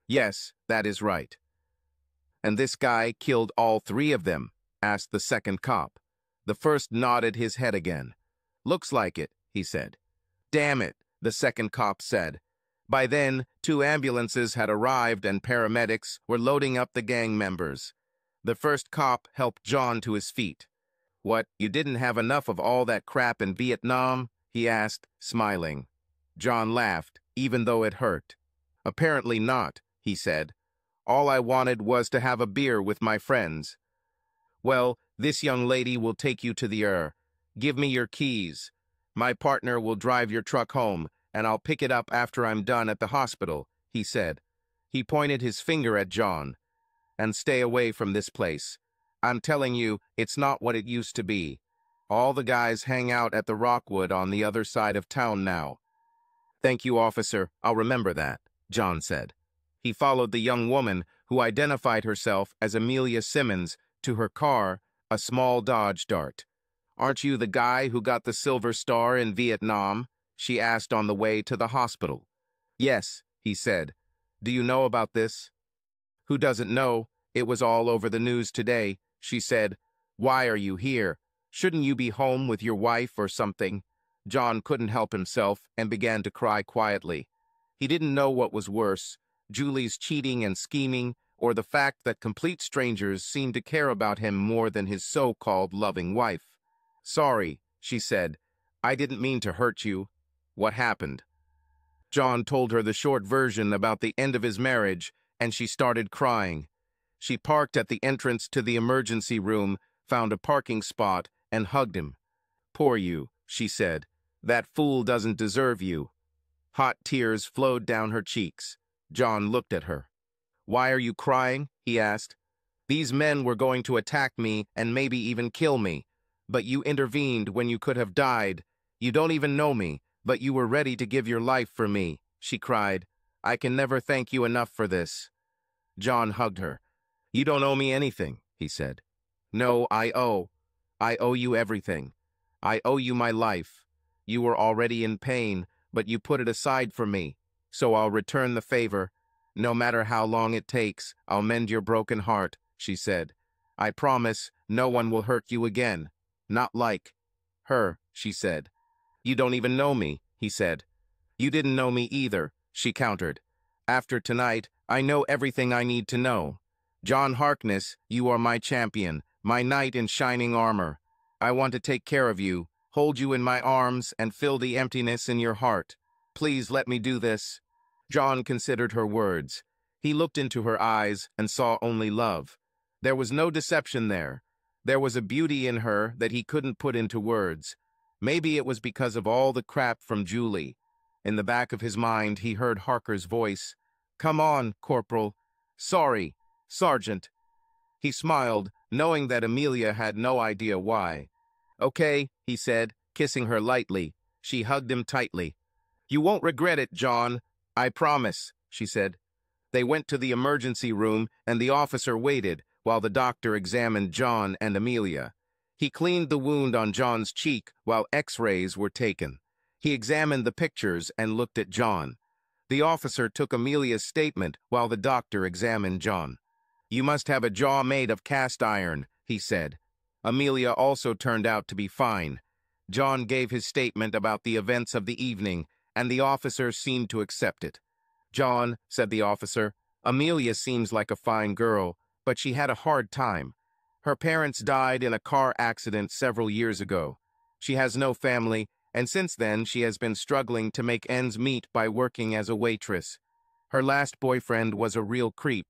Yes, that is right. And this guy killed all three of them? Asked the second cop. The first nodded his head again. Looks like it, he said. Damn it, the second cop said. By then, 2 ambulances had arrived and paramedics were loading up the gang members. The first cop helped John to his feet. What, you didn't have enough of all that crap in Vietnam? He asked, smiling. John laughed, even though it hurt. Apparently not, he said. All I wanted was to have a beer with my friends. Well, this young lady will take you to the Give me your keys. My partner will drive your truck home, and I'll pick it up after I'm done at the hospital, he said. He pointed his finger at John. And stay away from this place. I'm telling you, it's not what it used to be. All the guys hang out at the Rockwood on the other side of town now. Thank you, officer. I'll remember that, John said. He followed the young woman, who identified herself as Amelia Simmons, to her car, a small Dodge Dart. Aren't you the guy who got the Silver Star in Vietnam? She asked on the way to the hospital. Yes, he said. Do you know about this? Who doesn't know? It was all over the news today, she said. Why are you here? Shouldn't you be home with your wife or something? John couldn't help himself and began to cry quietly. He didn't know what was worse, Julie's cheating and scheming, or the fact that complete strangers seemed to care about him more than his so-called loving wife. Sorry, she said. I didn't mean to hurt you. What happened? John told her the short version about the end of his marriage, and she started crying. She parked at the entrance to the emergency room, found a parking spot, and hugged him. Poor you, she said. That fool doesn't deserve you. Hot tears flowed down her cheeks. John looked at her. Why are you crying? He asked. These men were going to attack me and maybe even kill me. But you intervened when you could have died. You don't even know me, but you were ready to give your life for me, she cried. I can never thank you enough for this. John hugged her. You don't owe me anything, he said. No, I owe you everything. I owe you my life. You were already in pain, but you put it aside for me. So I'll return the favor. No matter how long it takes, I'll mend your broken heart, she said. I promise no one will hurt you again. Not like her, she said. You don't even know me, he said. You didn't know me either, she countered. After tonight, I know everything I need to know. John Harkness, you are my champion, my knight in shining armor. I want to take care of you, hold you in my arms, and fill the emptiness in your heart. Please let me do this. John considered her words. He looked into her eyes and saw only love. There was no deception there. There was a beauty in her that he couldn't put into words. Maybe it was because of all the crap from Julie. In the back of his mind, he heard Harker's voice. Come on, Corporal. Sorry, Sergeant. He smiled, knowing that Amelia had no idea why. Okay, he said, kissing her lightly. She hugged him tightly. You won't regret it, John. I promise, she said. They went to the emergency room, and the officer waited while the doctor examined John and Amelia. He cleaned the wound on John's cheek while X-rays were taken. He examined the pictures and looked at John. The officer took Amelia's statement while the doctor examined John. You must have a jaw made of cast iron, he said. Amelia also turned out to be fine. John gave his statement about the events of the evening, and the officer seemed to accept it. John, said the officer, Amelia seems like a fine girl, but she had a hard time. Her parents died in a car accident several years ago. She has no family, and since then she has been struggling to make ends meet by working as a waitress. Her last boyfriend was a real creep.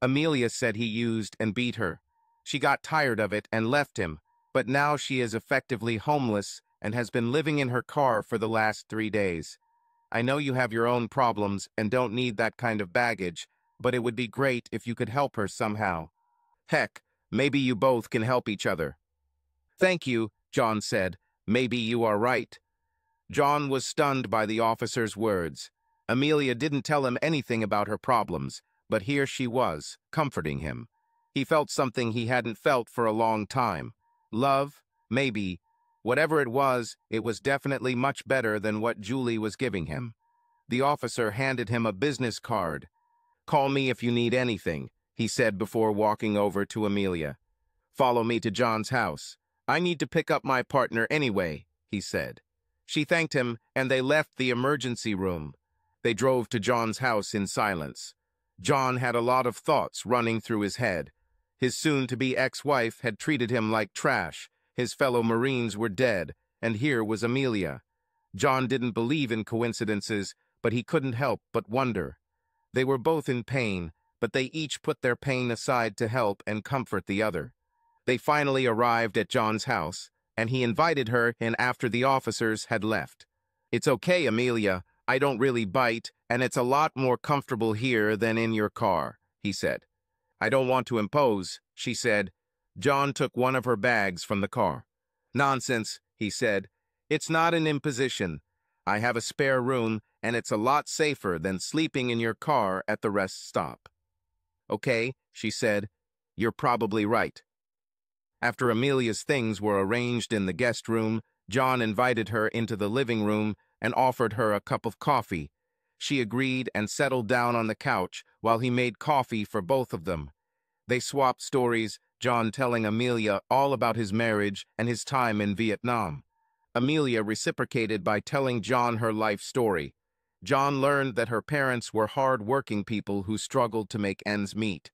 Amelia said he used and beat her. She got tired of it and left him, but now she is effectively homeless and has been living in her car for the last 3 days. I know you have your own problems and don't need that kind of baggage, but it would be great if you could help her somehow. Heck, maybe you both can help each other. Thank you, John said. Maybe you are right. John was stunned by the officer's words. Amelia didn't tell him anything about her problems, but here she was, comforting him. He felt something he hadn't felt for a long time. Love, maybe. Whatever it was definitely much better than what Julie was giving him. The officer handed him a business card. Call me if you need anything, he said before walking over to Amelia. Follow me to John's house. I need to pick up my partner anyway, he said. She thanked him, and they left the emergency room. They drove to John's house in silence. John had a lot of thoughts running through his head. His soon-to-be ex-wife had treated him like trash. His fellow Marines were dead, and here was Amelia. John didn't believe in coincidences, but he couldn't help but wonder. They were both in pain, but they each put their pain aside to help and comfort the other. They finally arrived at John's house, and he invited her in after the officers had left. It's okay, Amelia. I don't really bite, and it's a lot more comfortable here than in your car, he said. I don't want to impose, she said. John took one of her bags from the car. Nonsense, he said. It's not an imposition. I have a spare room, and it's a lot safer than sleeping in your car at the rest stop. Okay, she said. You're probably right. After Amelia's things were arranged in the guest room, John invited her into the living room and offered her a cup of coffee. She agreed and settled down on the couch while he made coffee for both of them. They swapped stories, John telling Amelia all about his marriage and his time in Vietnam. Amelia reciprocated by telling John her life story. John learned that her parents were hard-working people who struggled to make ends meet.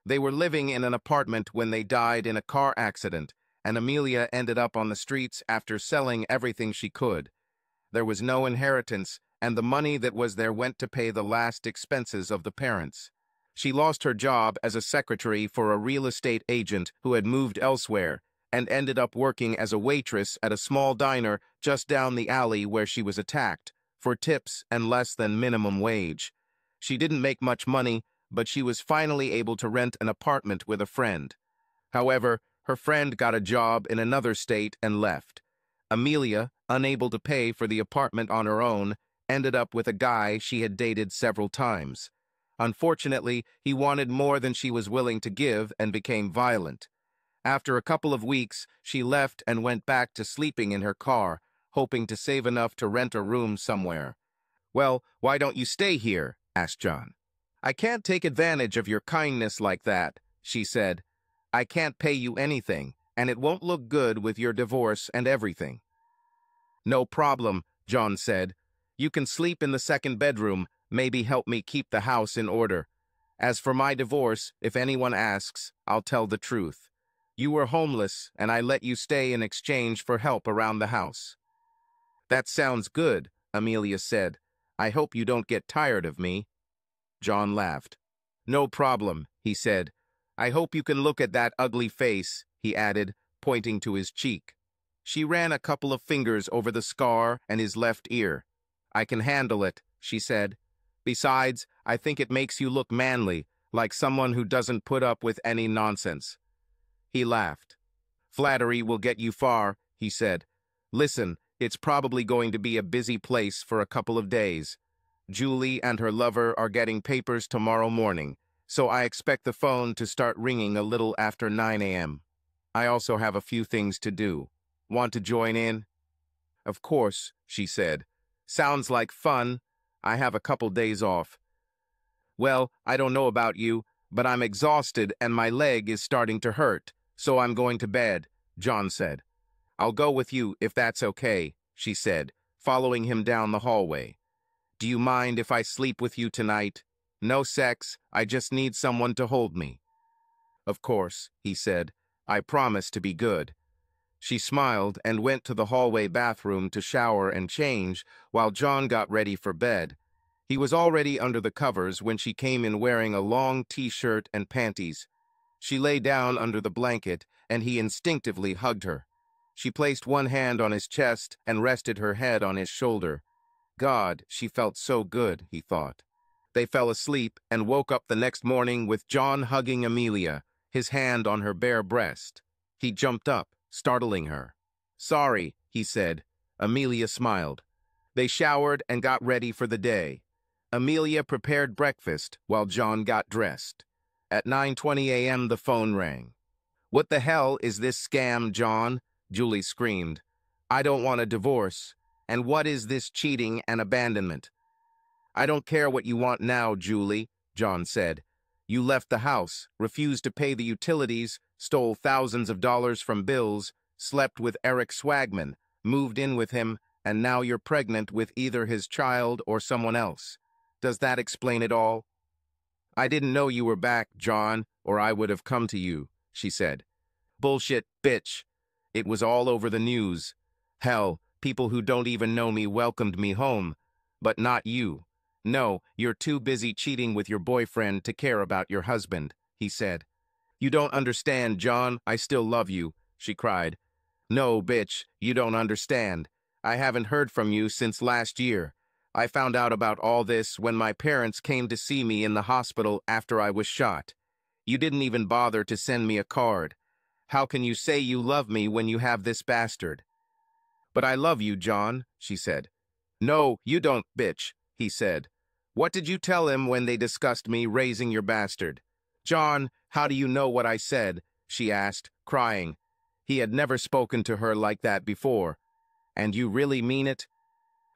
They were living in an apartment when they died in a car accident, and Amelia ended up on the streets after selling everything she could. There was no inheritance, and the money that was there went to pay the last expenses of the parents. She lost her job as a secretary for a real estate agent who had moved elsewhere, and ended up working as a waitress at a small diner just down the alley where she was attacked, for tips and less than minimum wage. She didn't make much money, but she was finally able to rent an apartment with a friend. However, her friend got a job in another state and left. Amelia, unable to pay for the apartment on her own, ended up with a guy she had dated several times. Unfortunately, he wanted more than she was willing to give and became violent. After a couple of weeks, she left and went back to sleeping in her car, hoping to save enough to rent a room somewhere. Well, why don't you stay here? Asked John. I can't take advantage of your kindness like that, she said. I can't pay you anything, and it won't look good with your divorce and everything. No problem, John said. You can sleep in the second bedroom, maybe help me keep the house in order. As for my divorce, if anyone asks, I'll tell the truth. You were homeless, and I let you stay in exchange for help around the house. That sounds good, Amelia said. I hope you don't get tired of me. John laughed. No problem, he said. I hope you can look at that ugly face, he added, pointing to his cheek. She ran a couple of fingers over the scar and his left ear. I can handle it, she said. Besides, I think it makes you look manly, like someone who doesn't put up with any nonsense. He laughed. Flattery will get you far, he said. Listen, it's probably going to be a busy place for a couple of days. Julie and her lover are getting papers tomorrow morning, so I expect the phone to start ringing a little after 9 a.m. I also have a few things to do. Want to join in? Of course, she said. Sounds like fun. I have a couple days off. Well, I don't know about you, but I'm exhausted and my leg is starting to hurt, so I'm going to bed, John said. I'll go with you if that's okay, she said, following him down the hallway. Do you mind if I sleep with you tonight? No sex, I just need someone to hold me. Of course, he said. I promise to be good. She smiled and went to the hallway bathroom to shower and change while John got ready for bed. He was already under the covers when she came in wearing a long t-shirt and panties. She lay down under the blanket, and he instinctively hugged her. She placed one hand on his chest and rested her head on his shoulder. God, she felt so good, he thought. They fell asleep and woke up the next morning with John hugging Amelia, his hand on her bare breast. He jumped up, startling her. Sorry, he said. Amelia smiled. They showered and got ready for the day. Amelia prepared breakfast while John got dressed. At 9:20 a.m. the phone rang. What the hell is this scam, John? Julie screamed. I don't want a divorce. And what is this cheating and abandonment? I don't care what you want now, Julie, John said. You left the house, refused to pay the utilities, stole thousands of dollars from bills, slept with Eric Swagman, moved in with him, and now you're pregnant with either his child or someone else. Does that explain it all? I didn't know you were back, John, or I would have come to you, she said. Bullshit, bitch. It was all over the news. Hell, people who don't even know me welcomed me home. But not you. No, you're too busy cheating with your boyfriend to care about your husband, he said. You don't understand, John. I still love you, she cried. No, bitch, you don't understand. I haven't heard from you since last year. I found out about all this when my parents came to see me in the hospital after I was shot. You didn't even bother to send me a card. How can you say you love me when you have this bastard? But I love you, John, she said. No, you don't, bitch, he said. What did you tell him when they discussed me raising your bastard? John, how do you know what I said? She asked, crying. He had never spoken to her like that before. And you really mean it?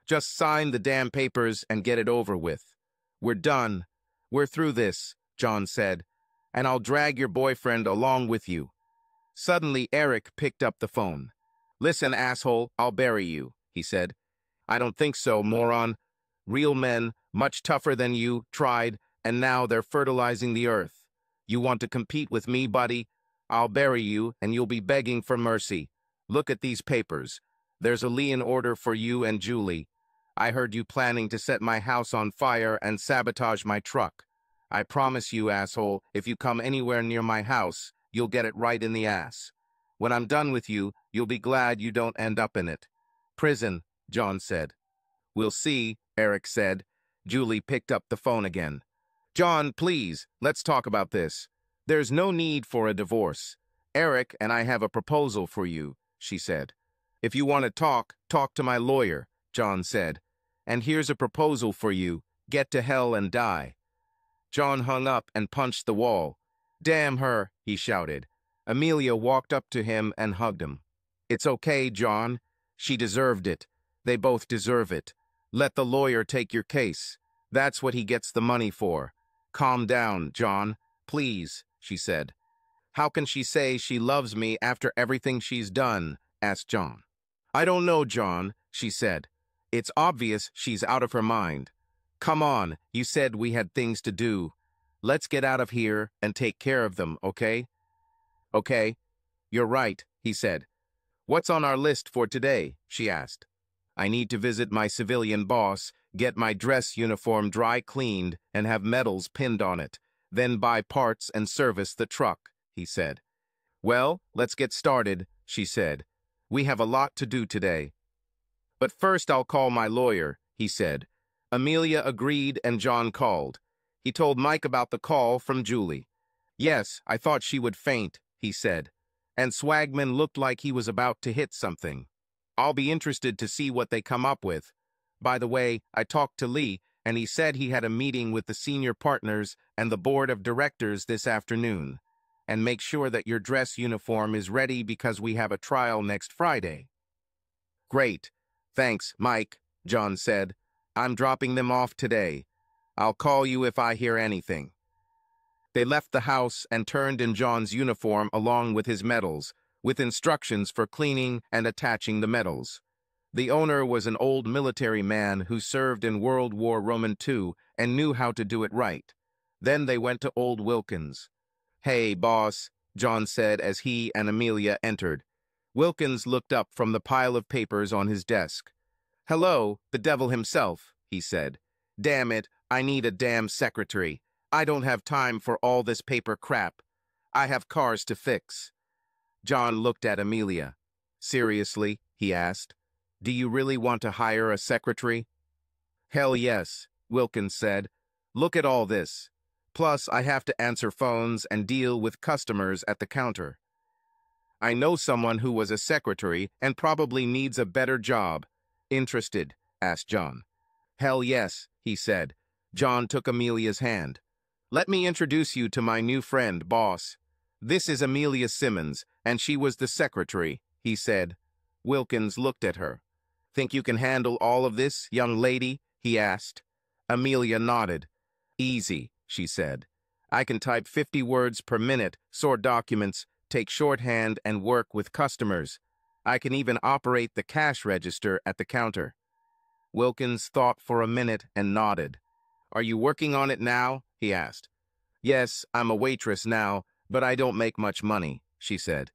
Just sign the damn papers and get it over with. We're done. We're through this, John said. And I'll drag your boyfriend along with you. Suddenly, Eric picked up the phone. Listen, asshole, I'll bury you, he said. I don't think so, moron. Real men, much tougher than you, tried, and now they're fertilizing the earth. You want to compete with me, buddy? I'll bury you, and you'll be begging for mercy. Look at these papers. There's a lien order for you and Julie. I heard you planning to set my house on fire and sabotage my truck. I promise you, asshole, if you come anywhere near my house, you'll get it right in the ass. When I'm done with you, you'll be glad you don't end up in it. Prison, John said. We'll see, Eric said. Julie picked up the phone again. John, please, let's talk about this. There's no need for a divorce. Eric and I have a proposal for you, she said. If you want to talk to my lawyer, John said. And here's a proposal for you. Get to hell and die. John hung up and punched the wall. Damn her, he shouted. Amelia walked up to him and hugged him. It's okay, John. She deserved it. They both deserve it. Let the lawyer take your case. That's what he gets the money for. Calm down, John. Please, she said. How can she say she loves me after everything she's done? Asked John. I don't know, John, she said. It's obvious she's out of her mind. Come on, you said we had things to do. Let's get out of here and take care of them, okay? Okay. You're right, he said. What's on our list for today? She asked. I need to visit my civilian boss, get my dress uniform dry cleaned, and have medals pinned on it, then buy parts and service the truck, he said. Well, let's get started, she said. We have a lot to do today. But first I'll call my lawyer, he said. Amelia agreed and John called. He told Mike about the call from Julie. Yes, I thought she would faint, he said. And Swagman looked like he was about to hit something. I'll be interested to see what they come up with. By the way, I talked to Lee, and he said he had a meeting with the senior partners and the board of directors this afternoon. And make sure that your dress uniform is ready because we have a trial next Friday. Great. Thanks, Mike, John said. I'm dropping them off today. I'll call you if I hear anything. They left the house and turned in John's uniform along with his medals, with instructions for cleaning and attaching the medals. The owner was an old military man who served in World War II and knew how to do it right. Then they went to old Wilkins. Hey, boss, John said as he and Amelia entered. Wilkins looked up from the pile of papers on his desk. Hello, the devil himself, he said. Damn it, I need a damn secretary. I don't have time for all this paper crap. I have cars to fix. John looked at Amelia. Seriously, he asked. Do you really want to hire a secretary? Hell yes, Wilkins said. Look at all this. Plus, I have to answer phones and deal with customers at the counter. I know someone who was a secretary and probably needs a better job. Interested? Asked John. Hell yes, he said. John took Amelia's hand. Let me introduce you to my new friend, boss. This is Amelia Simmons, and she was the secretary, he said. Wilkins looked at her. Think you can handle all of this, young lady? He asked. Amelia nodded. Easy, she said. I can type 50 words per minute, sort documents, take shorthand, and work with customers. I can even operate the cash register at the counter. Wilkins thought for a minute and nodded. Are you working on it now? He asked. Yes, I'm a waitress now, but I don't make much money, she said.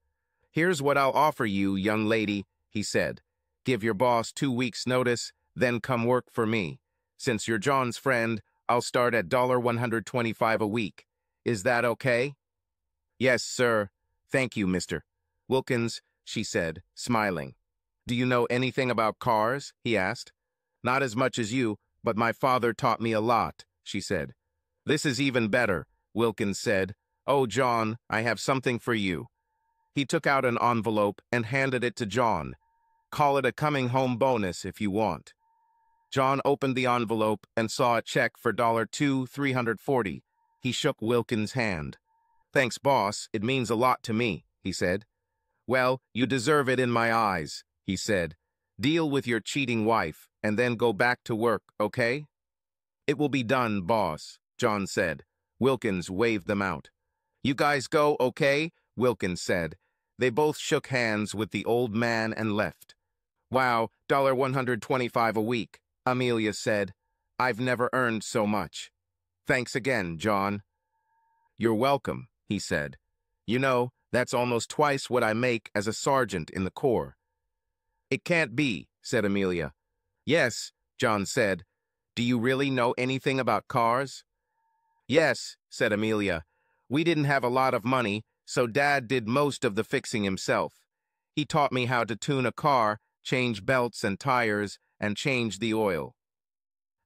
Here's what I'll offer you, young lady, he said. Give your boss 2 weeks' notice, then come work for me. Since you're John's friend, I'll start at $125 a week. Is that okay? Yes, sir. Thank you, Mr. Wilkins, she said, smiling. Do you know anything about cars? He asked. Not as much as you, but my father taught me a lot, she said. This is even better, Wilkins said. Oh, John, I have something for you. He took out an envelope and handed it to John. Call it a coming home bonus if you want. John opened the envelope and saw a check for $2,340. He shook Wilkins' hand. Thanks, boss. It means a lot to me, he said. Well, you deserve it in my eyes, he said. Deal with your cheating wife and then go back to work, okay? It will be done, boss, John said. Wilkins waved them out. You guys go, okay? Wilkins said. They both shook hands with the old man and left. Wow, $125 a week, Amelia said. I've never earned so much. Thanks again, John. You're welcome, he said. You know, that's almost twice what I make as a sergeant in the Corps. It can't be, said Amelia. Yes, John said. Do you really know anything about cars? Yes, said Amelia. We didn't have a lot of money, so Dad did most of the fixing himself. He taught me how to tune a car, change belts and tires, and change the oil.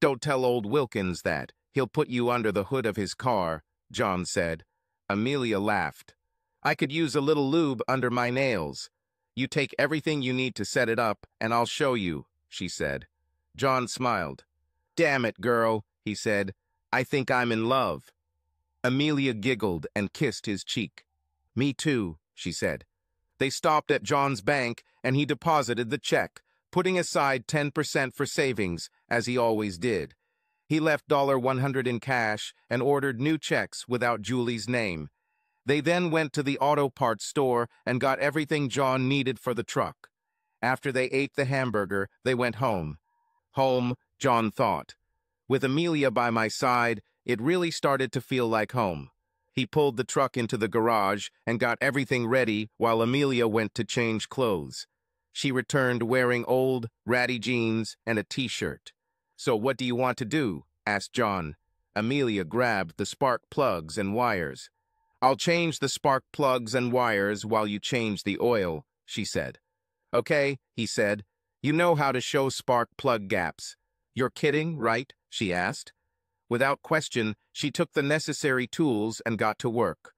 Don't tell old Wilkins that. He'll put you under the hood of his car, John said. Amelia laughed. I could use a little lube under my nails. You take everything you need to set it up, and I'll show you, she said. John smiled. Damn it, girl, he said. I think I'm in love. Amelia giggled and kissed his cheek. Me too, she said. They stopped at John's bank, and he deposited the check, putting aside 10% for savings, as he always did. He left $100 in cash and ordered new checks without Julie's name. They then went to the auto parts store and got everything John needed for the truck. After they ate the hamburger, they went home. Home, John thought. With Amelia by my side, it really started to feel like home. He pulled the truck into the garage and got everything ready while Amelia went to change clothes. She returned wearing old, ratty jeans and a t-shirt. So what do you want to do? Asked John. Amelia grabbed the spark plugs and wires. I'll change the spark plugs and wires while you change the oil, she said. Okay, he said. You know how to show spark plug gaps. You're kidding, right? She asked. Without question, she took the necessary tools and got to work.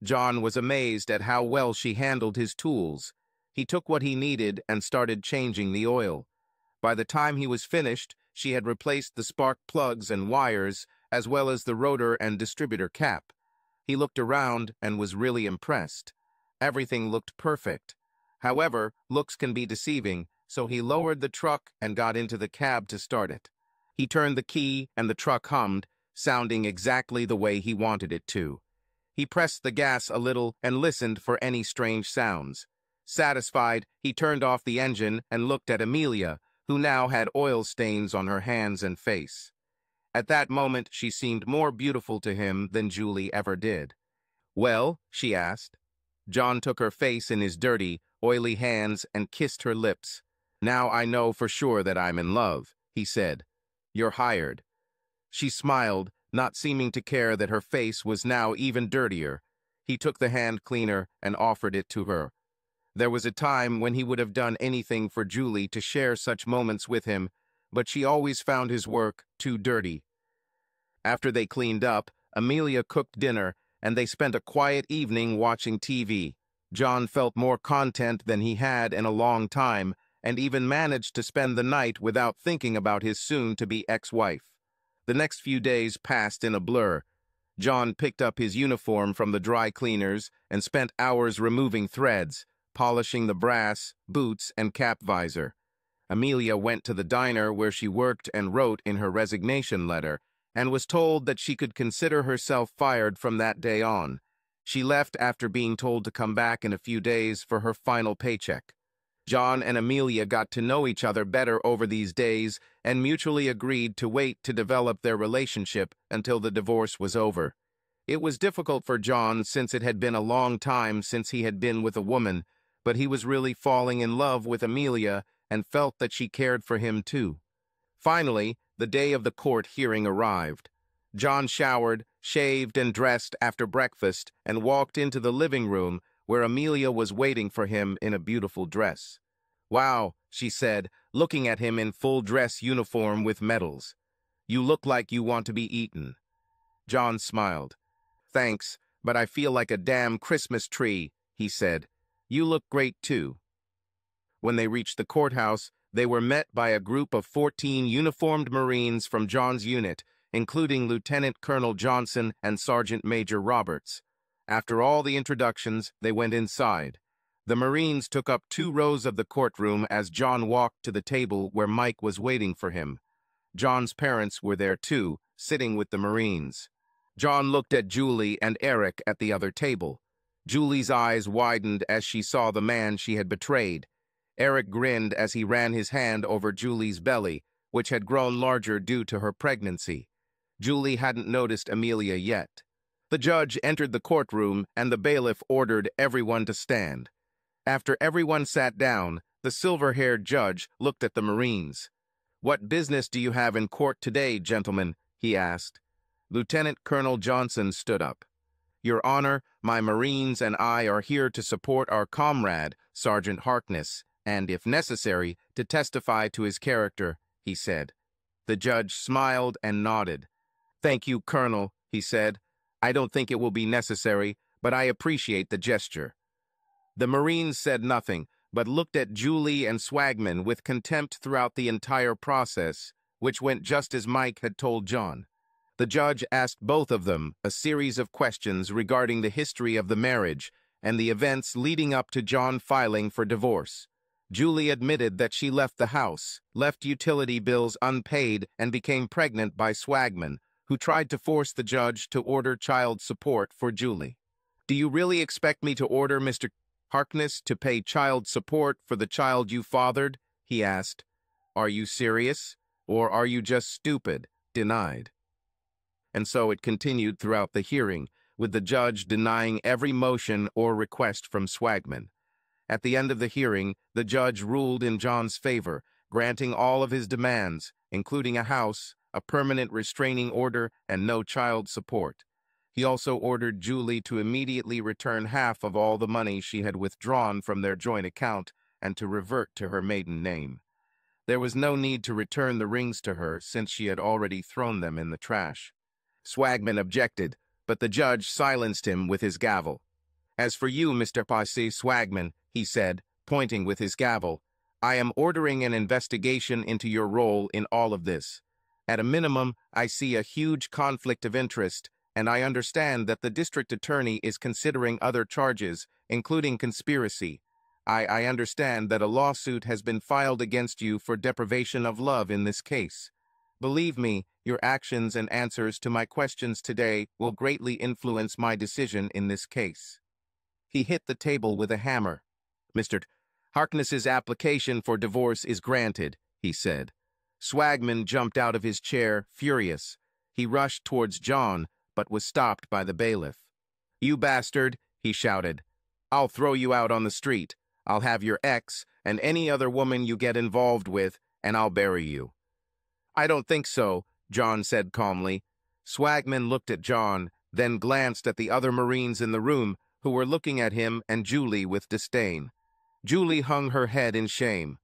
John was amazed at how well she handled his tools. He took what he needed and started changing the oil. By the time he was finished, she had replaced the spark plugs and wires, as well as the rotor and distributor cap. He looked around and was really impressed. Everything looked perfect. However, looks can be deceiving, so he lowered the truck and got into the cab to start it. He turned the key and the truck hummed, sounding exactly the way he wanted it to. He pressed the gas a little and listened for any strange sounds. Satisfied, he turned off the engine and looked at Amelia, who now had oil stains on her hands and face. At that moment, she seemed more beautiful to him than Julie ever did. Well, she asked. John took her face in his dirty, oily hands and kissed her lips. Now I know for sure that I'm in love, he said. You're hired. She smiled, not seeming to care that her face was now even dirtier. He took the hand cleaner and offered it to her. There was a time when he would have done anything for Julie to share such moments with him, but she always found his work too dirty. After they cleaned up, Amelia cooked dinner, and they spent a quiet evening watching TV. John felt more content than he had in a long time, and even managed to spend the night without thinking about his soon-to-be ex-wife. The next few days passed in a blur. John picked up his uniform from the dry cleaners and spent hours removing threads, polishing the brass, boots, and cap visor. Amelia went to the diner where she worked and wrote in her resignation letter, and was told that she could consider herself fired from that day on. She left after being told to come back in a few days for her final paycheck. John and Amelia got to know each other better over these days and mutually agreed to wait to develop their relationship until the divorce was over. It was difficult for John since it had been a long time since he had been with a woman, but he was really falling in love with Amelia and felt that she cared for him too. Finally, the day of the court hearing arrived. John showered, shaved, and dressed after breakfast and walked into the living room where Amelia was waiting for him in a beautiful dress. "Wow," she said, looking at him in full dress uniform with medals. "You look like you want to be eaten." John smiled. "Thanks, but I feel like a damn Christmas tree," he said. "You look great too." When they reached the courthouse, they were met by a group of 14 uniformed Marines from John's unit, including Lieutenant Colonel Johnson and Sergeant Major Roberts. After all the introductions, they went inside. The Marines took up 2 rows of the courtroom as John walked to the table where Mike was waiting for him. John's parents were there too, sitting with the Marines. John looked at Julie and Eric at the other table. Julie's eyes widened as she saw the man she had betrayed. Eric grinned as he ran his hand over Julie's belly, which had grown larger due to her pregnancy. Julie hadn't noticed Amelia yet. The judge entered the courtroom and the bailiff ordered everyone to stand. After everyone sat down, the silver-haired judge looked at the Marines. "What business do you have in court today, gentlemen?" he asked. Lieutenant Colonel Johnson stood up. "Your Honor, my Marines and I are here to support our comrade, Sergeant Harkness, and, if necessary, to testify to his character," he said. The judge smiled and nodded. "Thank you, Colonel," he said. "I don't think it will be necessary, but I appreciate the gesture." The Marines said nothing, but looked at Julie and Swagman with contempt throughout the entire process, which went just as Mike had told John. The judge asked both of them a series of questions regarding the history of the marriage and the events leading up to John filing for divorce. Julie admitted that she left the house, left utility bills unpaid, and became pregnant by Swagman, who tried to force the judge to order child support for Julie. "Do you really expect me to order Mr. Harkness to pay child support for the child you fathered?" he asked. "Are you serious? Or are you just stupid?" Denied. And so it continued throughout the hearing, with the judge denying every motion or request from Swagman. At the end of the hearing, the judge ruled in John's favor, granting all of his demands, including a house, a permanent restraining order, and no child support. He also ordered Julie to immediately return half of all the money she had withdrawn from their joint account and to revert to her maiden name. There was no need to return the rings to her since she had already thrown them in the trash. Swagman objected, but the judge silenced him with his gavel. "As for you, Mr. Posse Swagman," he said, pointing with his gavel, "I am ordering an investigation into your role in all of this. At a minimum, I see a huge conflict of interest, and I understand that the district attorney is considering other charges, including conspiracy. I understand that a lawsuit has been filed against you for deprivation of love in this case. Believe me, your actions and answers to my questions today will greatly influence my decision in this case." He hit the table with a hammer. "Mr. Harkness's application for divorce is granted," he said. Swagman jumped out of his chair, furious. He rushed towards John, but was stopped by the bailiff. "You bastard," he shouted. "I'll throw you out on the street. I'll have your ex and any other woman you get involved with, and I'll bury you." "I don't think so," John said calmly. Swagman looked at John, then glanced at the other Marines in the room, who were looking at him and Julie with disdain. Julie hung her head in shame.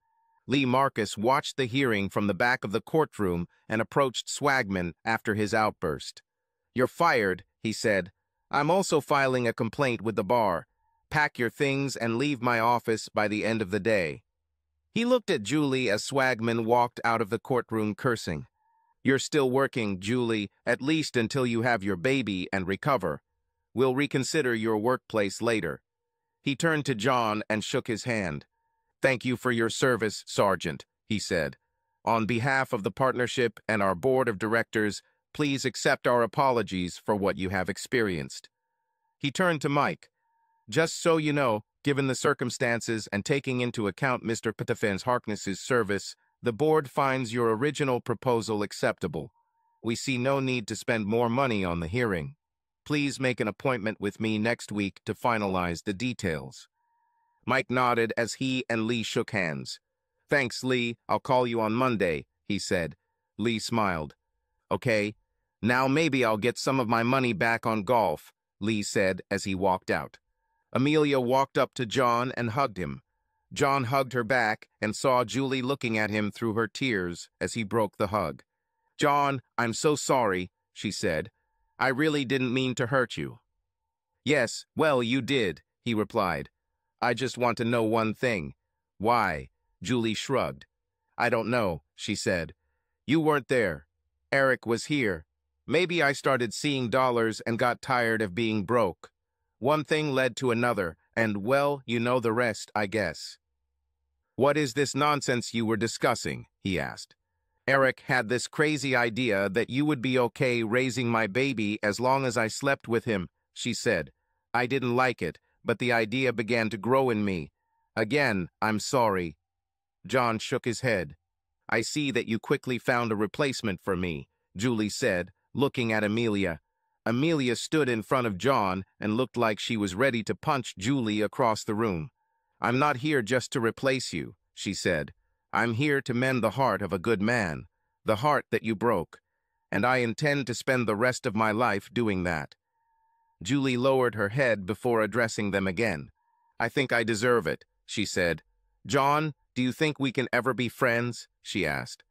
Lee Marcus watched the hearing from the back of the courtroom and approached Swagman after his outburst. "You're fired," he said. "I'm also filing a complaint with the bar. Pack your things and leave my office by the end of the day." He looked at Julie as Swagman walked out of the courtroom cursing. "You're still working, Julie, at least until you have your baby and recover. We'll reconsider your workplace later." He turned to John and shook his hand. "Thank you for your service, Sergeant," he said. "On behalf of the partnership and our board of directors, Please accept our apologies for what you have experienced. He turned to Mike. Just so you know, given the circumstances and taking into account Mr. Pitafans Harkness's service, the board finds your original proposal acceptable. We see no need to spend more money on the hearing. Please make an appointment with me next week to finalize the details. Mike nodded as he and Lee shook hands. Thanks, Lee. I'll call you on Monday, he said. Lee smiled. Okay. Now maybe I'll get some of my money back on golf, Lee said as he walked out. Amelia walked up to John and hugged him. John hugged her back and saw Julie looking at him through her tears as he broke the hug. John, I'm so sorry, she said. I really didn't mean to hurt you. Yes, well, you did, he replied. I just want to know one thing. Why? Julie shrugged. I don't know, she said. You weren't there. Eric was here. Maybe I started seeing dollars and got tired of being broke. One thing led to another, and, well, you know the rest, I guess. What is this nonsense you were discussing? He asked. Eric had this crazy idea that you would be okay raising my baby as long as I slept with him, she said. I didn't like it, but the idea began to grow in me. Again, I'm sorry. John shook his head. I see that you quickly found a replacement for me, Julie said, looking at Amelia. Amelia stood in front of John and looked like she was ready to punch Julie across the room. I'm not here just to replace you, she said. I'm here to mend the heart of a good man, the heart that you broke, and I intend to spend the rest of my life doing that. Julie lowered her head before addressing them again. I think I deserve it, she said. John, do you think we can ever be friends? She asked.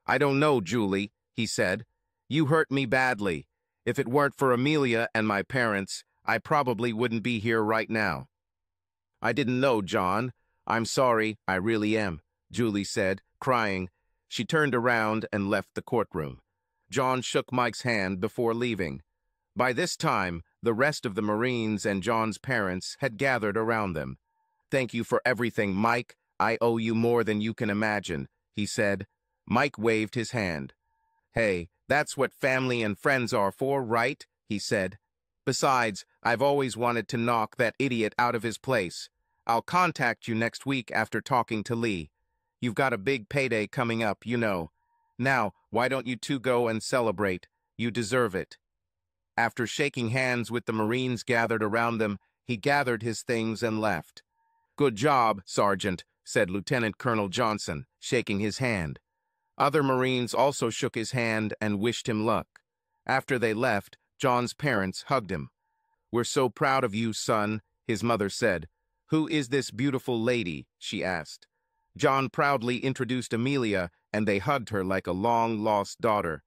I don't know, Julie, he said. You hurt me badly. If it weren't for Amelia and my parents, I probably wouldn't be here right now. I didn't know, John. I'm sorry, I really am, Julie said, crying. She turned around and left the courtroom. John shook Mike's hand before leaving. By this time, the rest of the Marines and John's parents had gathered around them. Thank you for everything, Mike. I owe you more than you can imagine, he said. Mike waved his hand. Hey, that's what family and friends are for, right? He said. Besides, I've always wanted to knock that idiot out of his place. I'll contact you next week after talking to Lee. You've got a big payday coming up, you know. Now, why don't you two go and celebrate? You deserve it. After shaking hands with the Marines gathered around them, he gathered his things and left. Good job, Sergeant, said Lieutenant Colonel Johnson, shaking his hand. Other Marines also shook his hand and wished him luck. After they left, John's parents hugged him. We're so proud of you, son, his mother said. Who is this beautiful lady? She asked. John proudly introduced Amelia, and they hugged her like a long-lost daughter.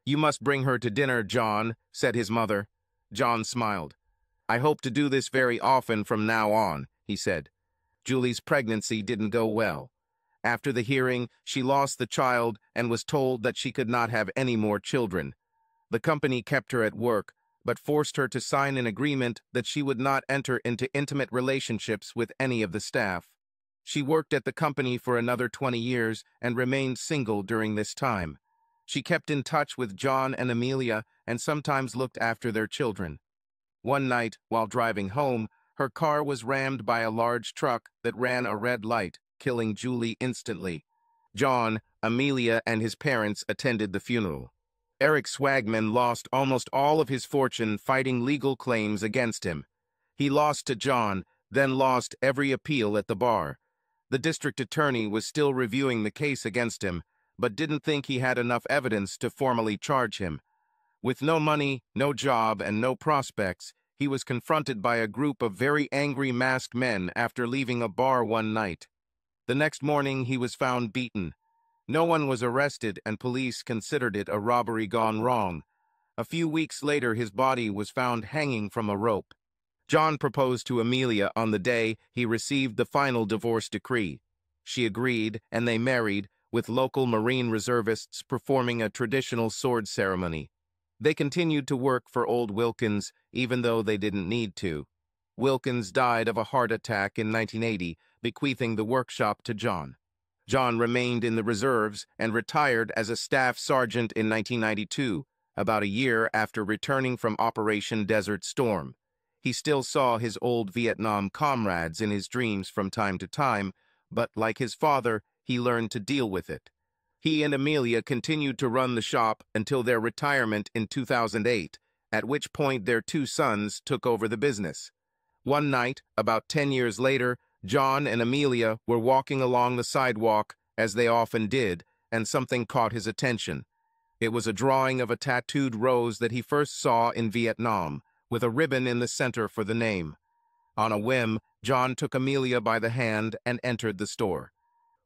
You must bring her to dinner, John, said his mother. John smiled. I hope to do this very often from now on, he said. Julie's pregnancy didn't go well. After the hearing, she lost the child and was told that she could not have any more children. The company kept her at work, but forced her to sign an agreement that she would not enter into intimate relationships with any of the staff. She worked at the company for another 20 years and remained single during this time. She kept in touch with John and Amelia and sometimes looked after their children. One night, while driving home, her car was rammed by a large truck that ran a red light, killing Julie instantly. John, Amelia, and his parents attended the funeral. Eric Swagman lost almost all of his fortune fighting legal claims against him. He lost to John, then lost every appeal at the bar. The district attorney was still reviewing the case against him, but didn't think he had enough evidence to formally charge him. With no money, no job, and no prospects, he was confronted by a group of very angry masked men after leaving a bar one night. The next morning, he was found beaten. No one was arrested, and police considered it a robbery gone wrong. A few weeks later, his body was found hanging from a rope. John proposed to Amelia on the day he received the final divorce decree. She agreed, and they married, with local Marine reservists performing a traditional sword ceremony. They continued to work for old Wilkins, even though they didn't need to. Wilkins died of a heart attack in 1980, bequeathing the workshop to John. John remained in the reserves and retired as a staff sergeant in 1992, about a year after returning from Operation Desert Storm. He still saw his old Vietnam comrades in his dreams from time to time, but like his father, he learned to deal with it. He and Amelia continued to run the shop until their retirement in 2008, at which point their two sons took over the business. One night, about 10 years later, John and Amelia were walking along the sidewalk, as they often did, and something caught his attention. It was a drawing of a tattooed rose that he first saw in Vietnam, with a ribbon in the center for the name. On a whim, John took Amelia by the hand and entered the store.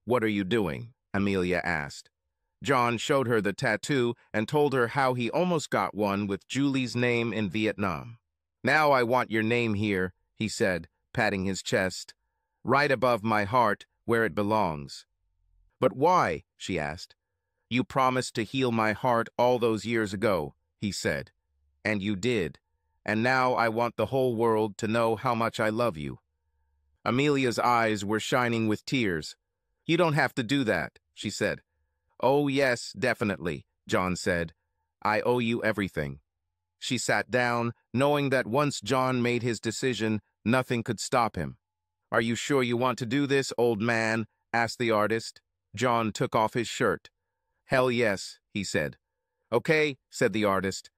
"What are you doing?" Amelia asked. John showed her the tattoo and told her how he almost got one with Julie's name in Vietnam. "Now I want your name here," he said, patting his chest, "right above my heart, where it belongs." "But why?" she asked. "You promised to heal my heart all those years ago," he said. "And you did. And now I want the whole world to know how much I love you." Amelia's eyes were shining with tears. "You don't have to do that," she said. "Oh, yes, definitely," John said. "I owe you everything." She sat down, knowing that once John made his decision, nothing could stop him. "Are you sure you want to do this, old man?" asked the artist. John took off his shirt. "Hell yes," he said. "Okay," said the artist.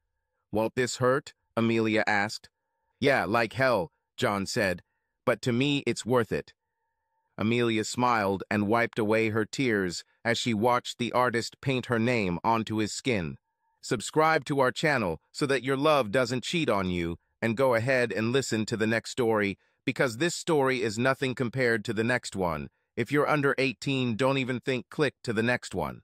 "Won't this hurt?" Amelia asked. "Yeah, like hell," John said. "But to me, it's worth it." Amelia smiled and wiped away her tears as she watched the artist paint her name onto his skin. Subscribe to our channel so that your love doesn't cheat on you, and go ahead and listen to the next story, because this story is nothing compared to the next one. If you're under 18, don't even think click to the next one.